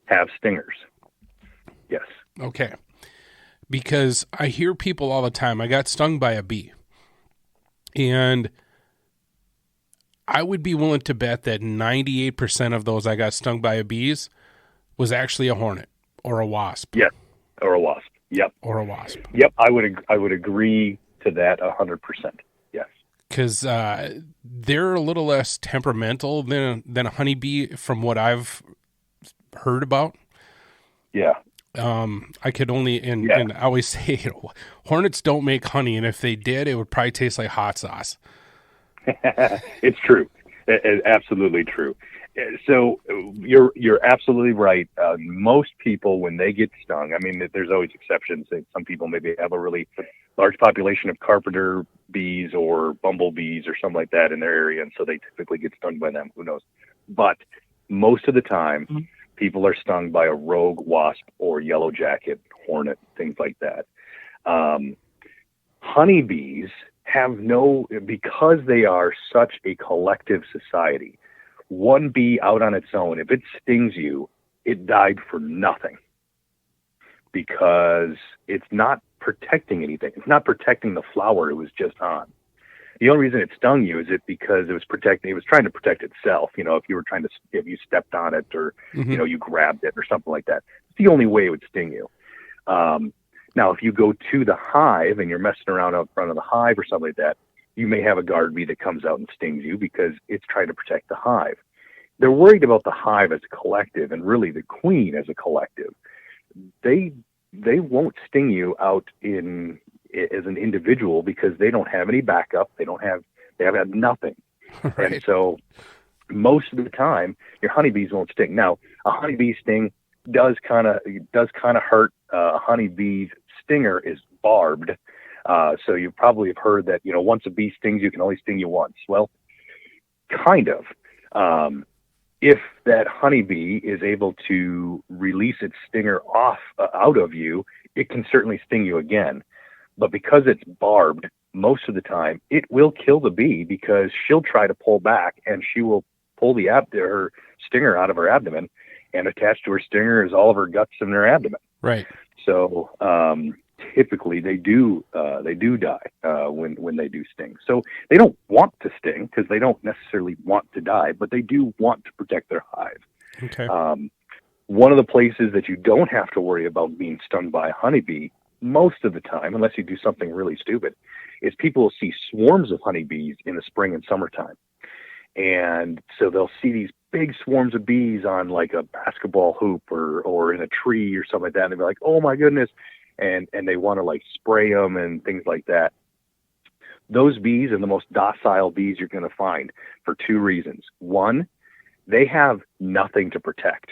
have stingers. Yes. Okay. Because I hear people all the time, I got stung by a bee. And I would be willing to bet that 98% of those I got stung by a bees was actually a hornet or a wasp. Yes, or a wasp. Yep. Or a wasp. Yep, I would agree to that 100%. Yes. Because they're a little less temperamental than a honeybee, from what I've heard about. Yeah. I could only, and I always say, hornets don't make honey, and if they did, it would probably taste like hot sauce. It's true. It's absolutely true. So you're absolutely right. Most people, when they get stung, I mean, there's always exceptions. Some people maybe have a really large population of carpenter bees or bumblebees or something like that in their area, and so they typically get stung by them. Who knows? But most of the time, people are stung by a rogue wasp or yellow jacket, hornet, things like that. Honeybees have because they are such a collective society, one bee out on its own, if it stings you, it died for nothing, because it's not protecting anything. It's not protecting the flower it was just on. The only reason it stung you is because it was trying to protect itself. If you stepped on it or, you grabbed it or something like that. It's the only way it would sting you. Now, if you go to the hive and you're messing around out front of the hive or something like that, you may have a guard bee that comes out and stings you because it's trying to protect the hive. They're worried about the hive as a collective, and really the queen as a collective. They won't sting you out as an individual, because they don't have any backup. They have had nothing. Right. And so most of the time your honeybees won't sting. Now, a honeybee sting does kind of hurt. A honeybee's stinger is barbed. So you probably have heard that, once a bee stings, you can only sting you once. Well, kind of. If that honeybee is able to release its stinger out of you, it can certainly sting you again. But because it's barbed, most of the time, it will kill the bee, because she'll try to pull back, and she will pull her stinger out of her abdomen, and attached to her stinger is all of her guts in her abdomen. Right. So typically they do die when they do sting. So they don't want to sting because they don't necessarily want to die, but they do want to protect their hive. Okay. One of the places that you don't have to worry about being stung by a honeybee most of the time, unless you do something really stupid, is people will see swarms of honeybees in the spring and summertime. And so they'll see these big swarms of bees on like a basketball hoop or in a tree or something like that. And they'll be like, oh my goodness. And they want to like spray them and things like that. Those bees are the most docile bees you're going to find for two reasons. One, they have nothing to protect.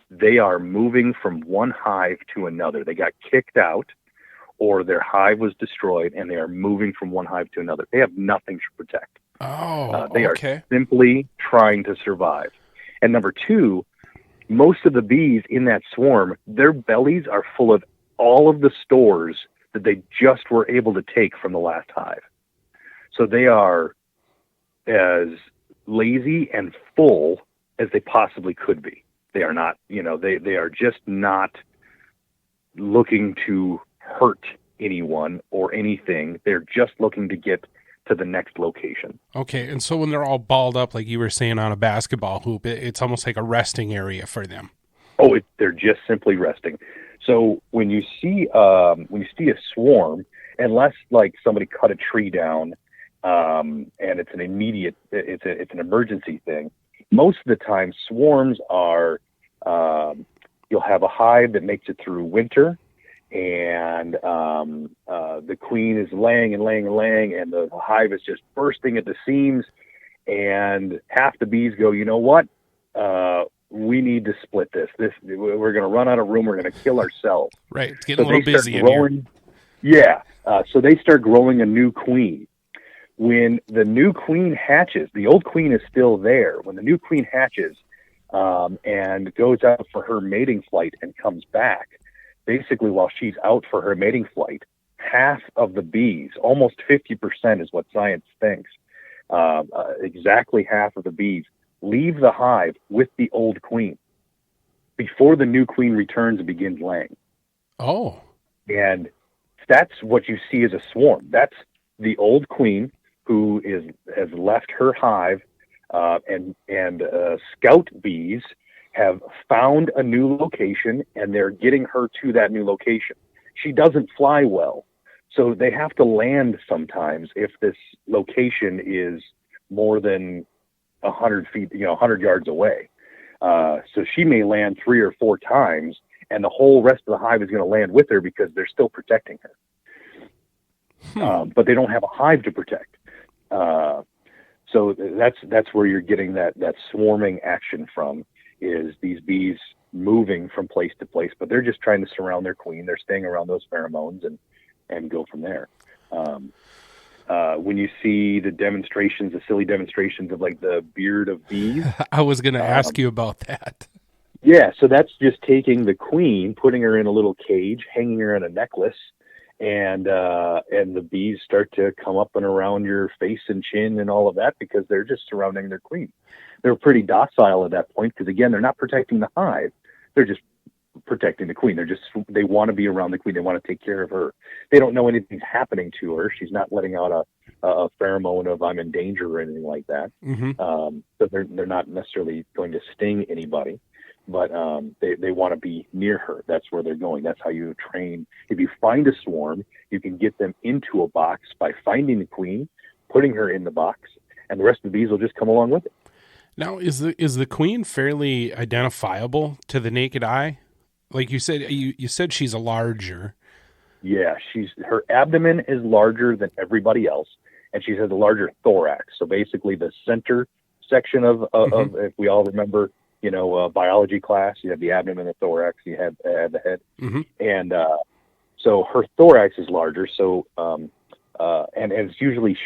They are moving from one hive to another. They got kicked out or their hive was destroyed and they are moving from one hive to another. They have nothing to protect. They okay. are simply trying to survive. And number two, most of the bees in that swarm, their bellies are full of all of the stores that they just were able to take from the last hive. So they are as lazy and full as they possibly could be. They are not, they are just not looking to hurt anyone or anything. They're just looking to get to the next location. Okay, and so when they're all balled up, like you were saying, on a basketball hoop, it's almost like a resting area for them. Oh, they're just simply resting. So when you see a swarm, unless like somebody cut a tree down, and it's an immediate, it's an emergency thing. Most of the time, swarms are you'll have a hive that makes it through winter, and the queen is laying, and the hive is just bursting at the seams, and half the bees go, you know what? We need to split this. We're going to run out of room. We're going to kill ourselves. Right. It's getting a little busy in here. Yeah. So they start growing a new queen. When the new queen hatches, the old queen is still there. When the new queen hatches and goes out for her mating flight and comes back, basically while she's out for her mating flight, half of the bees, almost 50% is what science thinks, exactly half of the bees leave the hive with the old queen before the new queen returns and begins laying. Oh. And that's what you see as a swarm. That's the old queen who has left her hive, and scout bees have found a new location, and they're getting her to that new location. She doesn't fly well, so they have to land sometimes if this location is more than 100 feet, 100 yards away. So she may land 3 or 4 times, and the whole rest of the hive is going to land with her because they're still protecting her. But they don't have a hive to protect. So that's where you're getting that swarming action from, is these bees moving from place to place, but they're just trying to surround their queen. They're staying around those pheromones and go from there. When you see the silly demonstrations of like the beard of bees. I was going to ask you about that. Yeah. So that's just taking the queen, putting her in a little cage, hanging her in a necklace, and the bees start to come up and around your face and chin and all of that because they're just surrounding their queen. They're pretty docile at that point because, again, they're not protecting the hive. They're just protecting the queen. They want to be around the queen. They want to take care of her. They don't know anything's happening to her. She's not letting out a pheromone of I'm in danger or anything like that. Mm-hmm. So they're not necessarily going to sting anybody, but they want to be near her. That's where they're going. That's how you train. If you find a swarm, you can get them into a box by finding the queen, putting her in the box, and the rest of the bees will just come along with it. Now, is the queen fairly identifiable to the naked eye? Like you said, you said she's a larger. Yeah, her abdomen is larger than everybody else, and she has a larger thorax. So basically, the center section of if we all remember, biology class, you have the abdomen, the thorax, you have the head, and so her thorax is larger. So and it's usually,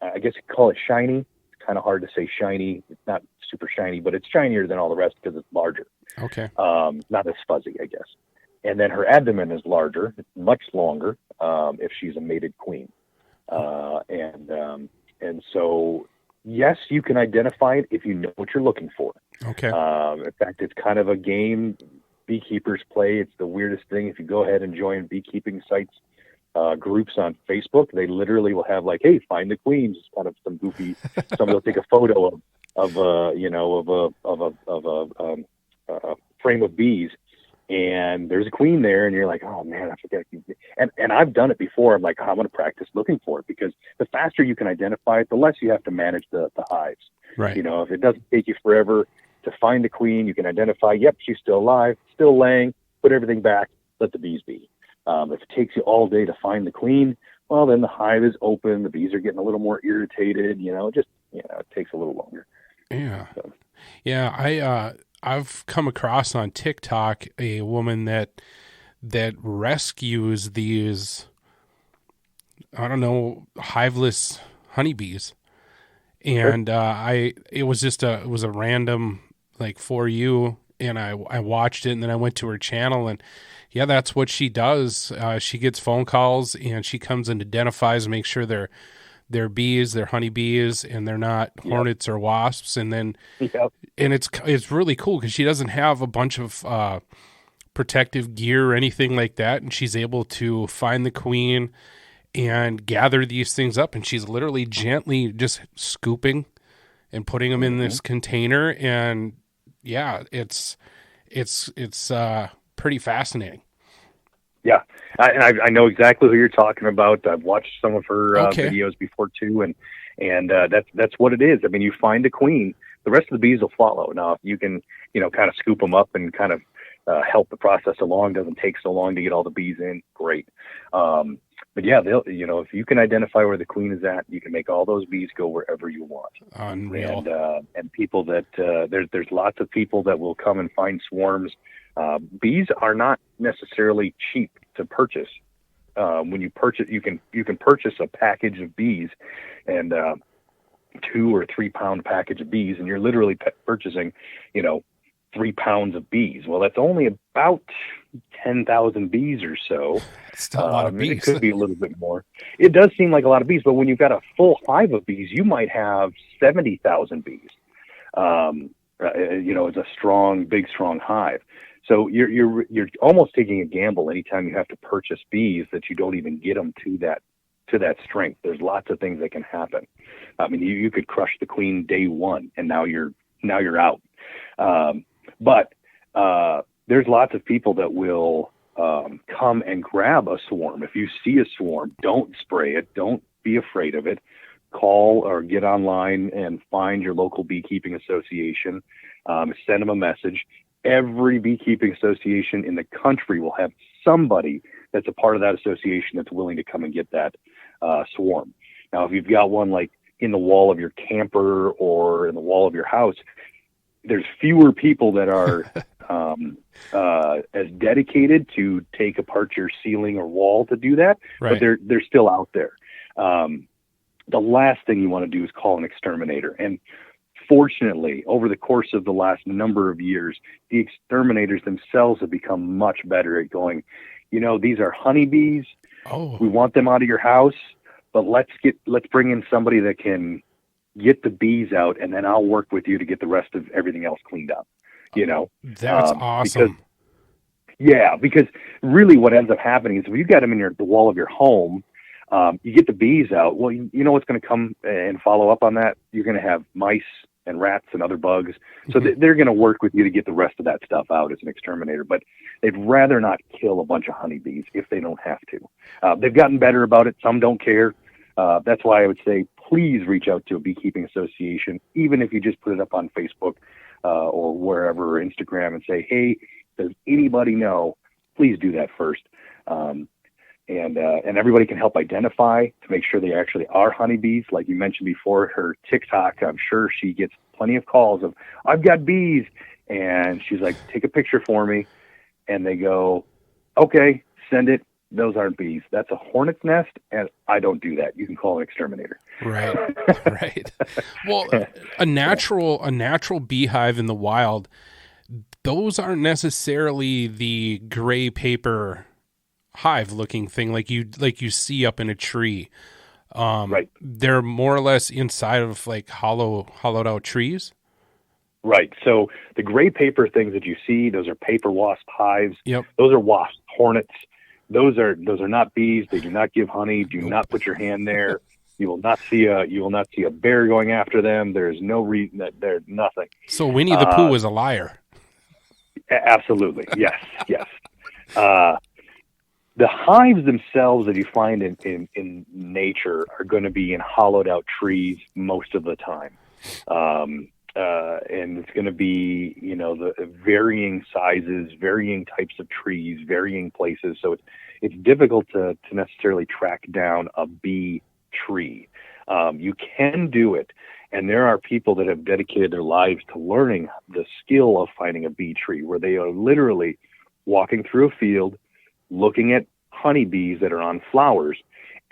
I guess you call it shiny. Kind of hard to say shiny. It's not super shiny, but it's shinier than all the rest because it's larger. Okay. Not as fuzzy, I guess. And then her abdomen is larger, much longer, if she's a mated queen. And so, yes, you can identify it if you know what you're looking for. Okay. In fact, it's kind of a game beekeepers play. It's the weirdest thing. If you go ahead and join beekeeping sites, groups on Facebook, they literally will have like, hey, find the queen, just kind of some goofy, somebody will take a photo of a frame of bees, and there's a queen there, and you're like, oh man, I forget. And I've done it before. I'm like, oh, I'm going to practice looking for it, because the faster you can identify it, the less you have to manage the hives. Right. You know, if it doesn't take you forever to find the queen, you can identify, yep, she's still alive, still laying, put everything back, let the bees be. If it takes you all day to find the queen, well, then the hive is open, the bees are getting a little more irritated, it takes a little longer. Yeah. So. Yeah. I've come across on TikTok a woman that rescues these, I don't know, hiveless honeybees. And it was a random, like, for you, and I watched it, and then I went to her channel, and yeah, that's what she does. She gets phone calls, and she comes and identifies, makes sure they're bees, they're honeybees, and they're not hornets or wasps. And then, and it's really cool because she doesn't have a bunch of protective gear or anything like that, and she's able to find the queen and gather these things up, and she's literally gently just scooping and putting them in this container. And yeah, it's pretty fascinating. Yeah, I know exactly who you're talking about. I've watched some of her videos before too, and that's what it is. I mean, you find a queen, the rest of the bees will follow. Now, if you can, kind of scoop them up and kind of help the process along, doesn't take so long to get all the bees in, great. But yeah, they'll, if you can identify where the queen is at, you can make all those bees go wherever you want. Unreal. And people that there's lots of people that will come and find swarms. Bees are not necessarily cheap to purchase. When you purchase, you can purchase a package of bees, and 2 or 3 pound package of bees, and you're literally purchasing, 3 pounds of bees. Well, that's only about 10,000 bees or so. It's still a lot of bees. It could be a little bit more. It does seem like a lot of bees, but when you've got a full hive of bees, you might have 70,000 bees. It's a big, strong hive. So you're almost taking a gamble anytime you have to purchase bees that you don't even get them to that strength. There's lots of things that can happen. I mean, you could crush the queen day one, and now you're out. But there's lots of people that will come and grab a swarm. If you see a swarm, don't spray it. Don't be afraid of it. Call or get online and find your local beekeeping association. Send them a message. Every beekeeping association in the country will have somebody that's a part of that association that's willing to come and get that swarm. Now, if you've got one like in the wall of your camper or in the wall of your house, there's fewer people that are as dedicated to take apart your ceiling or wall to do that, right. But they're still out there. The last thing you want to do is call an exterminator. And fortunately, over the course of the last number of years, the exterminators themselves have become much better at going, these are honeybees. Oh. We want them out of your house, but let's bring in somebody that can get the bees out, and then I'll work with you to get the rest of everything else cleaned up. That's awesome. Because really what ends up happening is if you got them in the wall of your home, you get the bees out. Well, you know what's going to come and follow up on that? You're going to have mice and rats and other bugs. So they're going to work with you to get the rest of that stuff out as an exterminator. But they'd rather not kill a bunch of honeybees if they don't have to. They've gotten better about it. Some don't care. That's why I would say, please reach out to a beekeeping association, even if you just put it up on Facebook or wherever, or Instagram, and say, hey, does anybody know? Please do that first. And everybody can help identify to make sure they actually are honeybees. Like you mentioned before, her TikTok, I'm sure she gets plenty of calls of, I've got bees. And she's like, take a picture for me. And they go, okay, send it. Those aren't bees. That's a hornet's nest, and I don't do that. You can call an exterminator. Right, right. Well, a natural beehive in the wild, those aren't necessarily the gray paper hive looking thing like you see up in a tree. Right. They're more or less inside of like hollowed out trees. Right. So the gray paper things that you see, those are paper wasp hives. Yep. Those are wasps, hornets. Those are not bees. They do not give honey. Do not put your hand there. You will not see a bear going after them. There's no reason that there's nothing. So Winnie the Pooh was a liar. Absolutely. Yes. Yes. The hives themselves that you find in nature are going to be in hollowed out trees most of the time. And it's going to be, the varying sizes, varying types of trees, varying places. So it's difficult to necessarily track down a bee tree. You can do it. And there are people that have dedicated their lives to learning the skill of finding a bee tree, where they are literally walking through a field, looking at honeybees that are on flowers,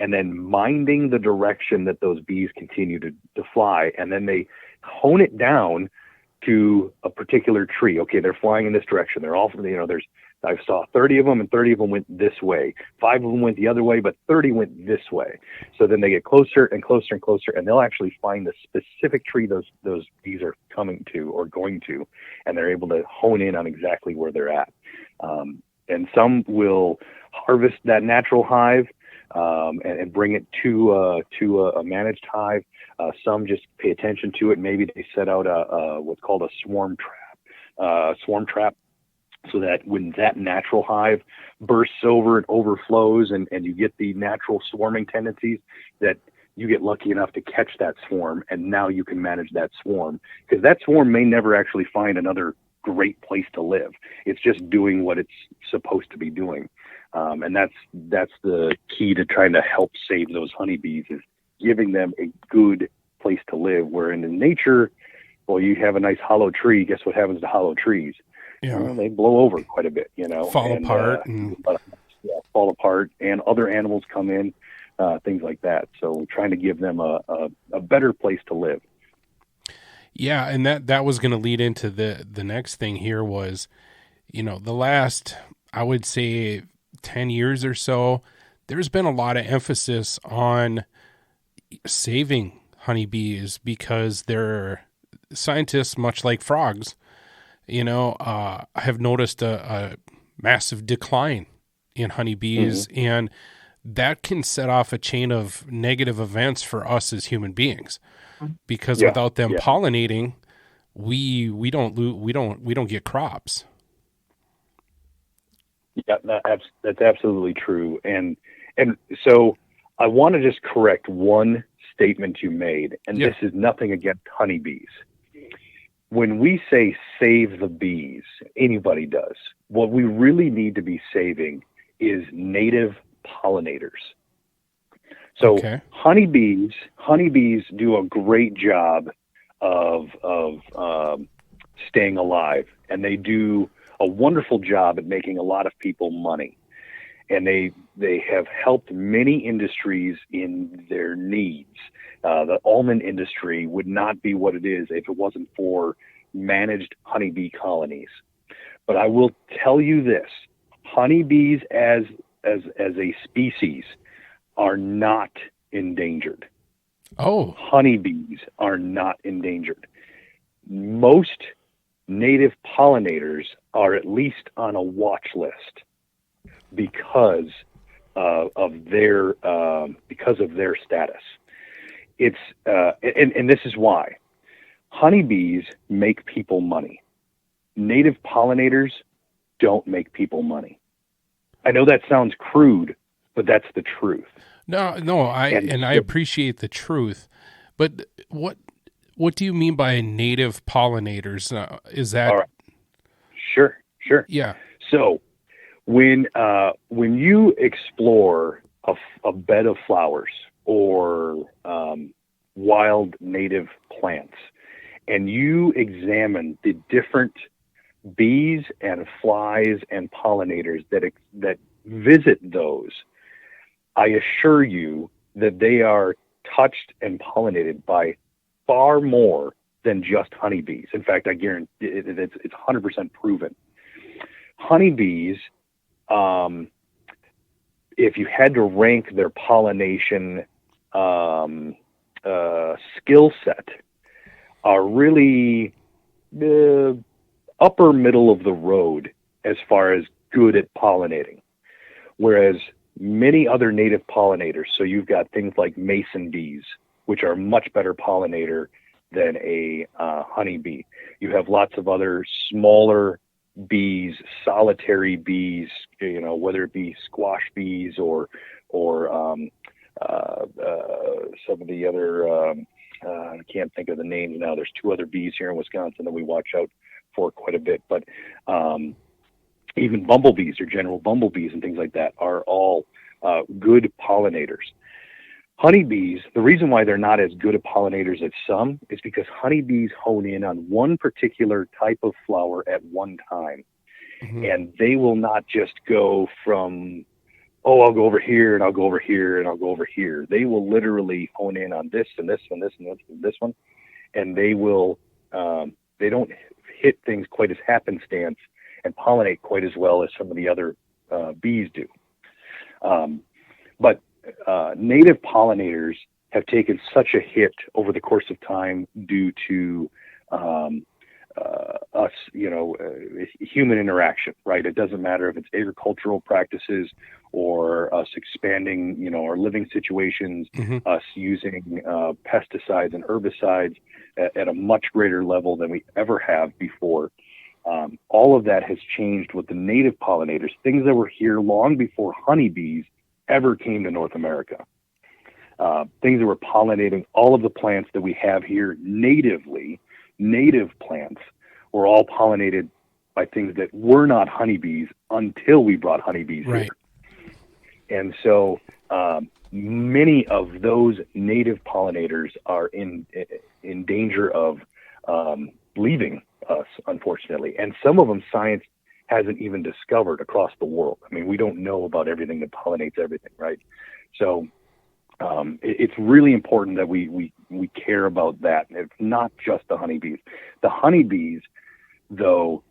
and then minding the direction that those bees continue to fly. And then they hone it down to a particular tree. Okay, they're flying in this direction. They're all, I saw 30 of them, and 30 of them went this way. 5 of them went the other way, but 30 went this way. So then they get closer and closer and closer, and they'll actually find the specific tree those bees are coming to or going to, and they're able to hone in on exactly where they're at. And some will harvest that natural hive and bring it to a managed hive. Some just pay attention to it. Maybe they set out what's called a swarm trap, so that when that natural hive bursts over and overflows and you get the natural swarming tendencies, that you get lucky enough to catch that swarm, and now you can manage that swarm, because that swarm may never actually find another great place to live. It's just doing what it's supposed to be doing. And that's the key to trying to help save those honeybees, is giving them a good place to live. Where in nature, well, you have a nice hollow tree. Guess what happens to hollow trees? Yeah. They blow over quite a bit, Fall apart. Fall apart, and other animals come in, things like that. So trying to give them a better place to live. Yeah, and that was going to lead into the next thing here was, the last, I would say, 10 years or so, there's been a lot of emphasis on saving honeybees, because they're scientists, much like frogs, have noticed a massive decline in honeybees, and that can set off a chain of negative events for us as human beings, because without them pollinating, we don't get crops. Yeah, that's absolutely true. And so I want to just correct one statement you made, and this is nothing against honeybees. When we say save the bees, anybody does. What we really need to be saving is native pollinators. So honeybees do a great job of staying alive, and they do a wonderful job at making a lot of people money. And they have helped many industries in their needs. The almond industry would not be what it is if it wasn't for managed honeybee colonies. But I will tell you this: honeybees as a species are not endangered. Oh, honeybees are not endangered. Most native pollinators are at least on a watch list because of their status. It's and this is why honeybees make people money. Native pollinators don't make people money. I know that sounds crude, but that's the truth. No, I appreciate the truth, but what do you mean by native pollinators? Is that? All right. Sure. Yeah. So when you explore a bed of flowers or wild native plants, and you examine the different bees and flies and pollinators that visit those, I assure you that they are touched and pollinated by far more than just honeybees. In fact, I guarantee it's 100% proven. Honeybees, if you had to rank their pollination skill set, are really upper middle of the road as far as good at pollinating. Whereas many other native pollinators, so you've got things like mason bees, which are much better pollinator than a honeybee. You have lots of other smaller bees, solitary bees, whether it be squash bees or some of the other, I can't think of the names now. There's 2 other bees here in Wisconsin that we watch out for quite a bit, but even bumblebees or general bumblebees and things like that are all good pollinators. Honeybees, the reason why they're not as good at pollinators as some is because honeybees hone in on one particular type of flower at one time. Mm-hmm. And they will not just go from, I'll go over here and I'll go over here and I'll go over here. They will literally hone in on this and this and this and this and this one. And they will, they don't hit things quite as happenstance and pollinate quite as well as some of the other bees do. But native pollinators have taken such a hit over the course of time due to us, human interaction, right? It doesn't matter if it's agricultural practices or us expanding, our living situations, Mm-hmm. us using pesticides and herbicides at a much greater level than we ever have before. All of that has changed with the native pollinators, things that were here long before honeybees ever came to North America. Things that were pollinating all of the plants that we have here natively, native plants, were all pollinated by things that were not honeybees until we brought honeybees Right. here. And so many of those native pollinators are in danger of leaving us, unfortunately. And some of them science hasn't even discovered across the world. I mean, we don't know about everything that pollinates everything, right? So it's really important that we care about that. It's not just the honeybees. The honeybees, though,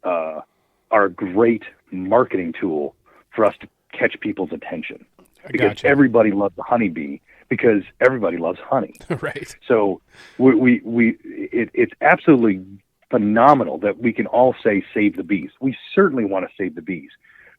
are a great marketing tool for us to catch people's attention. Because Gotcha. everybody loves the honeybee because everybody loves honey. Right. So it's absolutely phenomenal that we can all say save the bees. We certainly want to save the bees,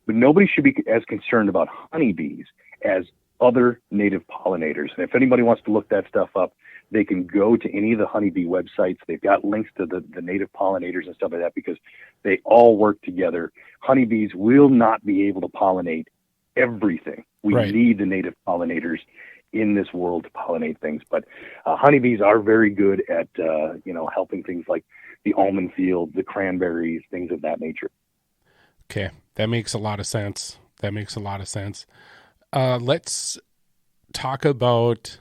but nobody should be as concerned about honeybees as other native pollinators. And if anybody wants to look that stuff up, they can go to any of the honeybee websites. They've got links to the native pollinators and stuff like that because they all work together. Honeybees will not be able to pollinate everything. We Right. need the native pollinators in this world to pollinate things. But honeybees are very good at, helping things like the almond field, the cranberries, things of that nature. Okay. That makes a lot of sense. Let's talk about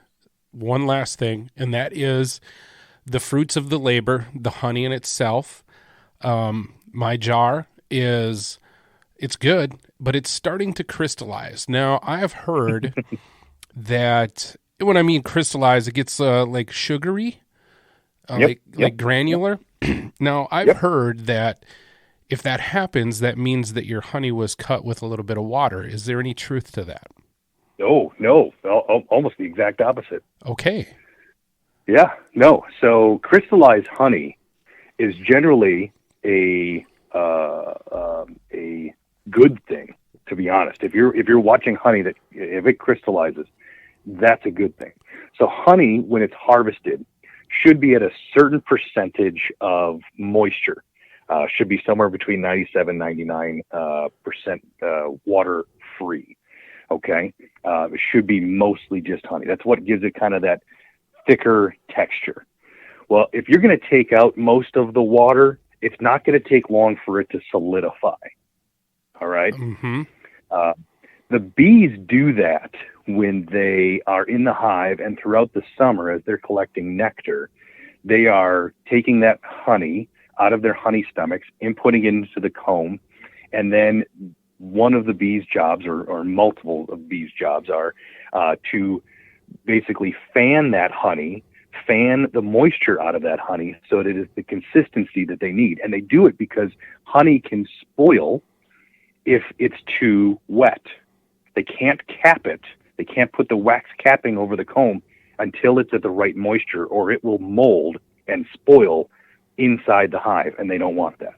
one last thing, and that is the fruits of the labor, the honey in itself. My jar it's good, but it's starting to crystallize. Now, I've heard that when I mean crystallize, it gets like sugary, like granular. Now, I've heard that if that happens, that means that your honey was cut with a little bit of water. Is there any truth to that? No, almost the exact opposite. Okay. Yeah, no. So crystallized honey is generally a good thing, to be honest. If you're watching honey that if it crystallizes, that's a good thing. So honey, when it's harvested, should be at a certain percentage of moisture. Should be somewhere between 97-99% water free. Okay, it should be mostly just honey. That's what gives it kind of that thicker texture. Well, if you're going to take out most of the water, it's not going to take long for it to solidify. All right. Mm-hmm. The bees do that when they are in the hive and throughout the summer as they're collecting nectar. They are taking that honey out of their honey stomachs, inputting it into the comb, and then one of the bees' jobs, or multiple of bees' jobs, are to basically fan that honey, fan the moisture out of that honey so that it is the consistency that they need. And they do it because honey can spoil if it's too wet. They can't cap it. They can't put the wax capping over the comb until it's at the right moisture, or it will mold and spoil inside the hive, and they don't want that.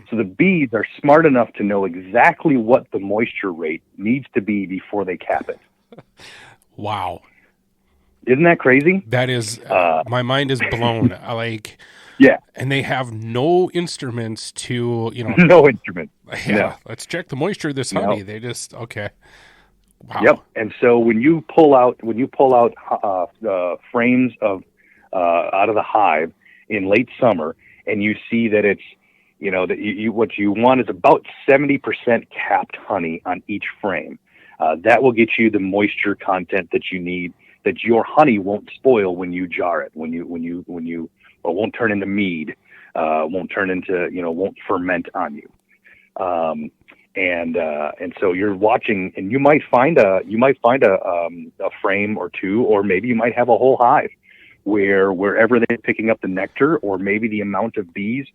So the bees are smart enough to know exactly what the moisture rate needs to be before they cap it. Wow. Isn't that crazy? That is, my mind is blown. Like, Yeah. and they have no instruments to, No instrument. yeah, No. let's check the moisture of this honey. They just, okay. Wow. Yep. And so when you pull out frames of out of the hive in late summer, and you see that it's what you want is about 70% capped honey on each frame. That will get you the moisture content that you need, that your honey won't spoil when you jar it, or won't turn into mead, won't turn into, won't ferment on you. And so you're watching, and you might find a frame or two, or maybe you might have a whole hive where wherever they're picking up the nectar, or maybe the amount of bees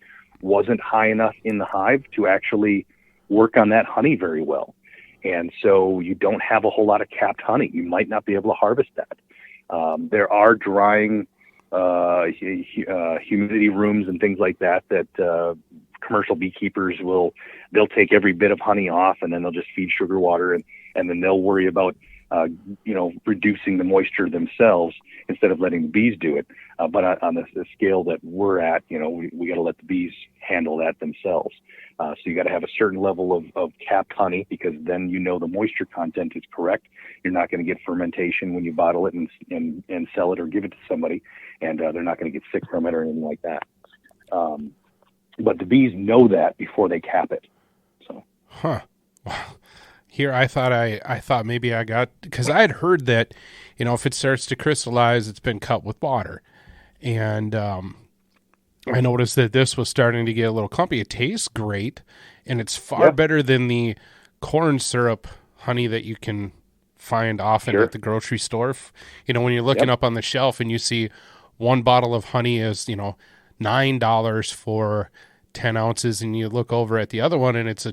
wasn't high enough in the hive to actually work on that honey very well. And so you don't have a whole lot of capped honey. You might not be able to harvest that. There are drying humidity rooms and things like that commercial beekeepers they'll take every bit of honey off, and then they'll just feed sugar water, and then they'll worry about reducing the moisture themselves instead of letting the bees do it. But on the scale that we're at, we got to let the bees handle that themselves. So you got to have a certain level of capped honey, because then the moisture content is correct. You're not going to get fermentation when you bottle it and sell it or give it to somebody, and they're not going to get sick from it or anything like that. But the bees know that before they cap it. So, Wow. Here, I thought maybe I got, because I had heard that, if it starts to crystallize, it's been cut with water. And I noticed that this was starting to get a little clumpy. It tastes great, and it's far better than the corn syrup honey that you can find often at the grocery store. When you're looking up on the shelf and you see one bottle of honey is, $9 for 10 ounces, and you look over at the other one and it's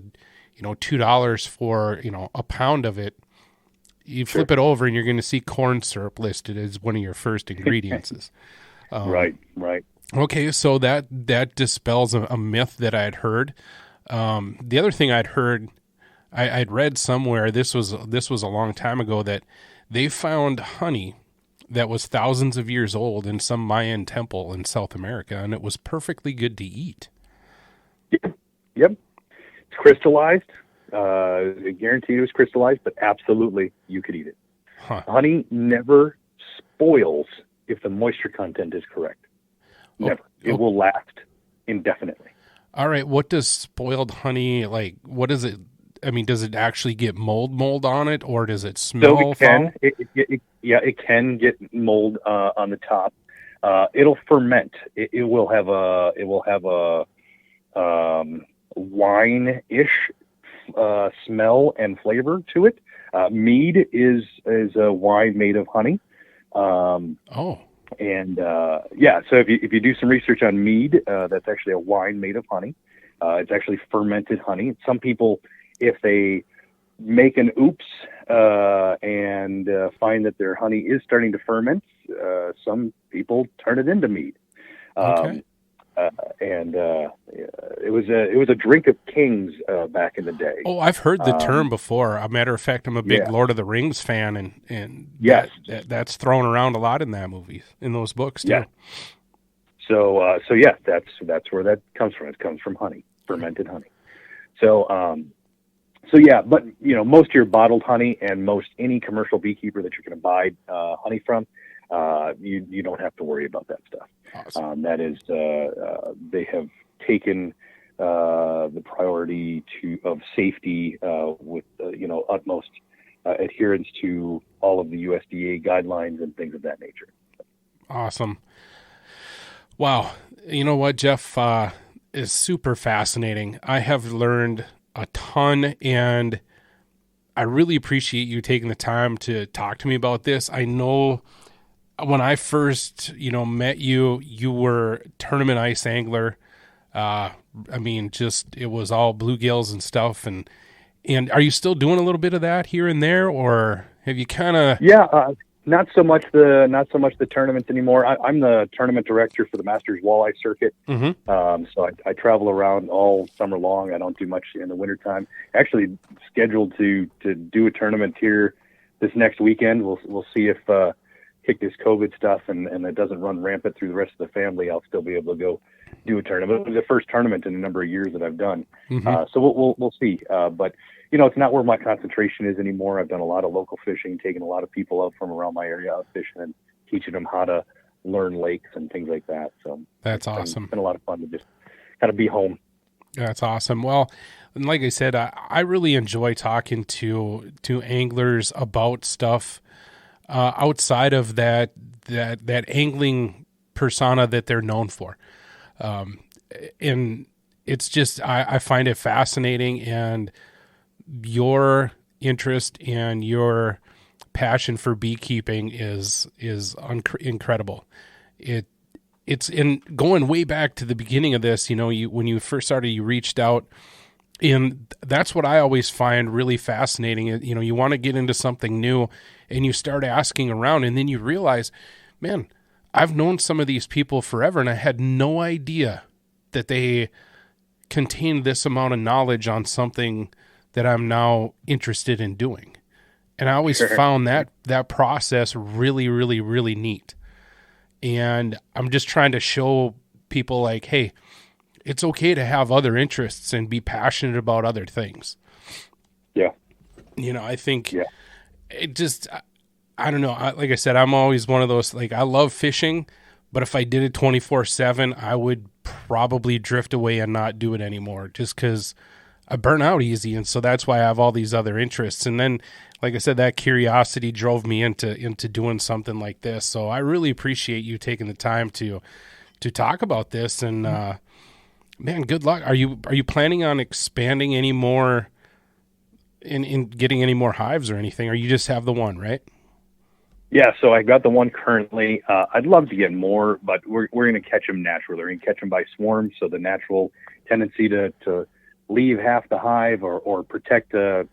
$2 for, a pound of it. You flip it over and you're going to see corn syrup listed as one of your first ingredients. Right. Okay. So that dispels a myth that I had heard. The other thing I'd heard, I'd read somewhere, this was a long time ago, that they found honey that was thousands of years old in some Mayan temple in South America, and it was perfectly good to eat. Yep. It's crystallized. I guarantee it was crystallized, but absolutely you could eat it. Huh. Honey never spoils if the moisture content is correct. Never. It will last indefinitely. All right. What does spoiled honey, what is it? I mean, does it actually get mold on it, or does it smell? So it can. It can get mold on the top. It'll ferment. It will have a wine-ish smell and flavor to it. Mead is a wine made of honey. So if you do some research on mead, that's actually a wine made of honey. It's actually fermented honey. Some people, if they make an oops and find that their honey is starting to ferment, some people turn it into mead. Okay. It was a drink of kings back in the day. Oh, I've heard the term before. A matter of fact, I'm a big Lord of the Rings fan, and yes, that's thrown around a lot in those books too. Yeah. So yeah, that's where that comes from. It comes from honey, fermented honey. So yeah, but most of your bottled honey and any commercial beekeeper that you're going to buy honey from, you don't have to worry about that stuff. Awesome. That is, they have taken the priority of safety with utmost adherence to all of the USDA guidelines and things of that nature. Awesome. Wow. You know what, Jeff, is super fascinating. I have learned a ton, and I really appreciate you taking the time to talk to me about this. I know when I first, met you, you were tournament ice angler. It was all bluegills and stuff. And are you still doing a little bit of that here and there, or have you kind of? Yeah. Not so much the tournaments anymore. I'm the tournament director for the Masters Walleye Circuit. So I travel around all summer long. I don't do much in the wintertime. Actually scheduled to do a tournament here this next weekend. We'll see if kick this COVID stuff and it doesn't run rampant through the rest of the family. I'll still be able to go do a tournament. It was the first tournament in a number of years that I've done. So we'll see. But it's not where my concentration is anymore. I've done a lot of local fishing, taking a lot of people out from around my area out fishing and teaching them how to learn lakes and things like that. So that's awesome. It's been a lot of fun to just kind of be home. That's awesome. Well, and like I said, I really enjoy talking to anglers about stuff outside of that angling persona that they're known for. And it's just, I find it fascinating, and your interest and your passion for beekeeping is incredible. It's in going way back to the beginning of this, when you first started, you reached out, and that's what I always find really fascinating. You want to get into something new and you start asking around, and then you realize, man, I've known some of these people forever, and I had no idea that they contained this amount of knowledge on something that I'm now interested in doing. And I always found that process really, really, really neat. And I'm just trying to show people, like, hey, it's okay to have other interests and be passionate about other things. Yeah. I think it just, I don't know. Like I said, I'm always one of those, like, I love fishing, but if I did it 24/7, I would probably drift away and not do it anymore, just because I burn out easy. And so that's why I have all these other interests. And then, like I said, that curiosity drove me into doing something like this. So I really appreciate you taking the time to talk about this. And man, good luck. Are you planning on expanding any more in getting any more hives or anything? Or you just have the one, right? Yeah, so I got the one currently. I'd love to get more, but we're going to catch them naturally. We're going to catch them by swarm. So the natural tendency to leave half the hive or protect a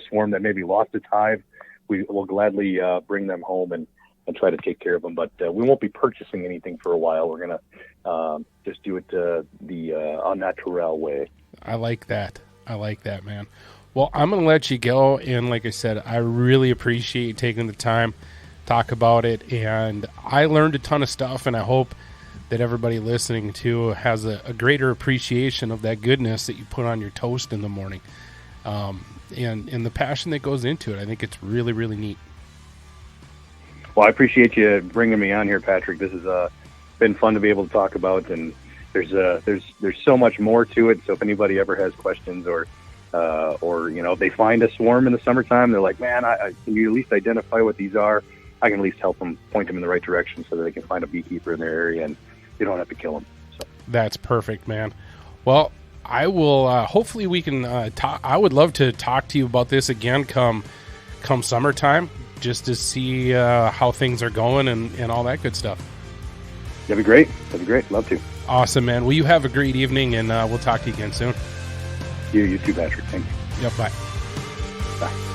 swarm that maybe lost its hive, we will gladly bring them home and try to take care of them. But we won't be purchasing anything for a while. We're going to just do it the au naturel way. I like that, man. Well, I'm going to let you go. And like I said, I really appreciate you taking the time to talk about it. And I learned a ton of stuff, and I hope that everybody listening to has a greater appreciation of that goodness that you put on your toast in the morning, and the passion that goes into it. I think it's really, really neat. Well, I appreciate you bringing me on here, Patrick. This has been fun to be able to talk about, and there's so much more to it. So if anybody ever has questions or if they find a swarm in the summertime, they're like, man, can you at least identify what these are? I can at least help them, point them in the right direction so that they can find a beekeeper in their area and you don't have to kill them. So. That's perfect, man. Well, I will, hopefully we can talk. I would love to talk to you about this again come summertime, just to see how things are going and all that good stuff. That'd be great. Love to. Awesome, man. Well, you have a great evening, and we'll talk to you again soon. You too, Patrick. Thank you. Yep, bye. Bye.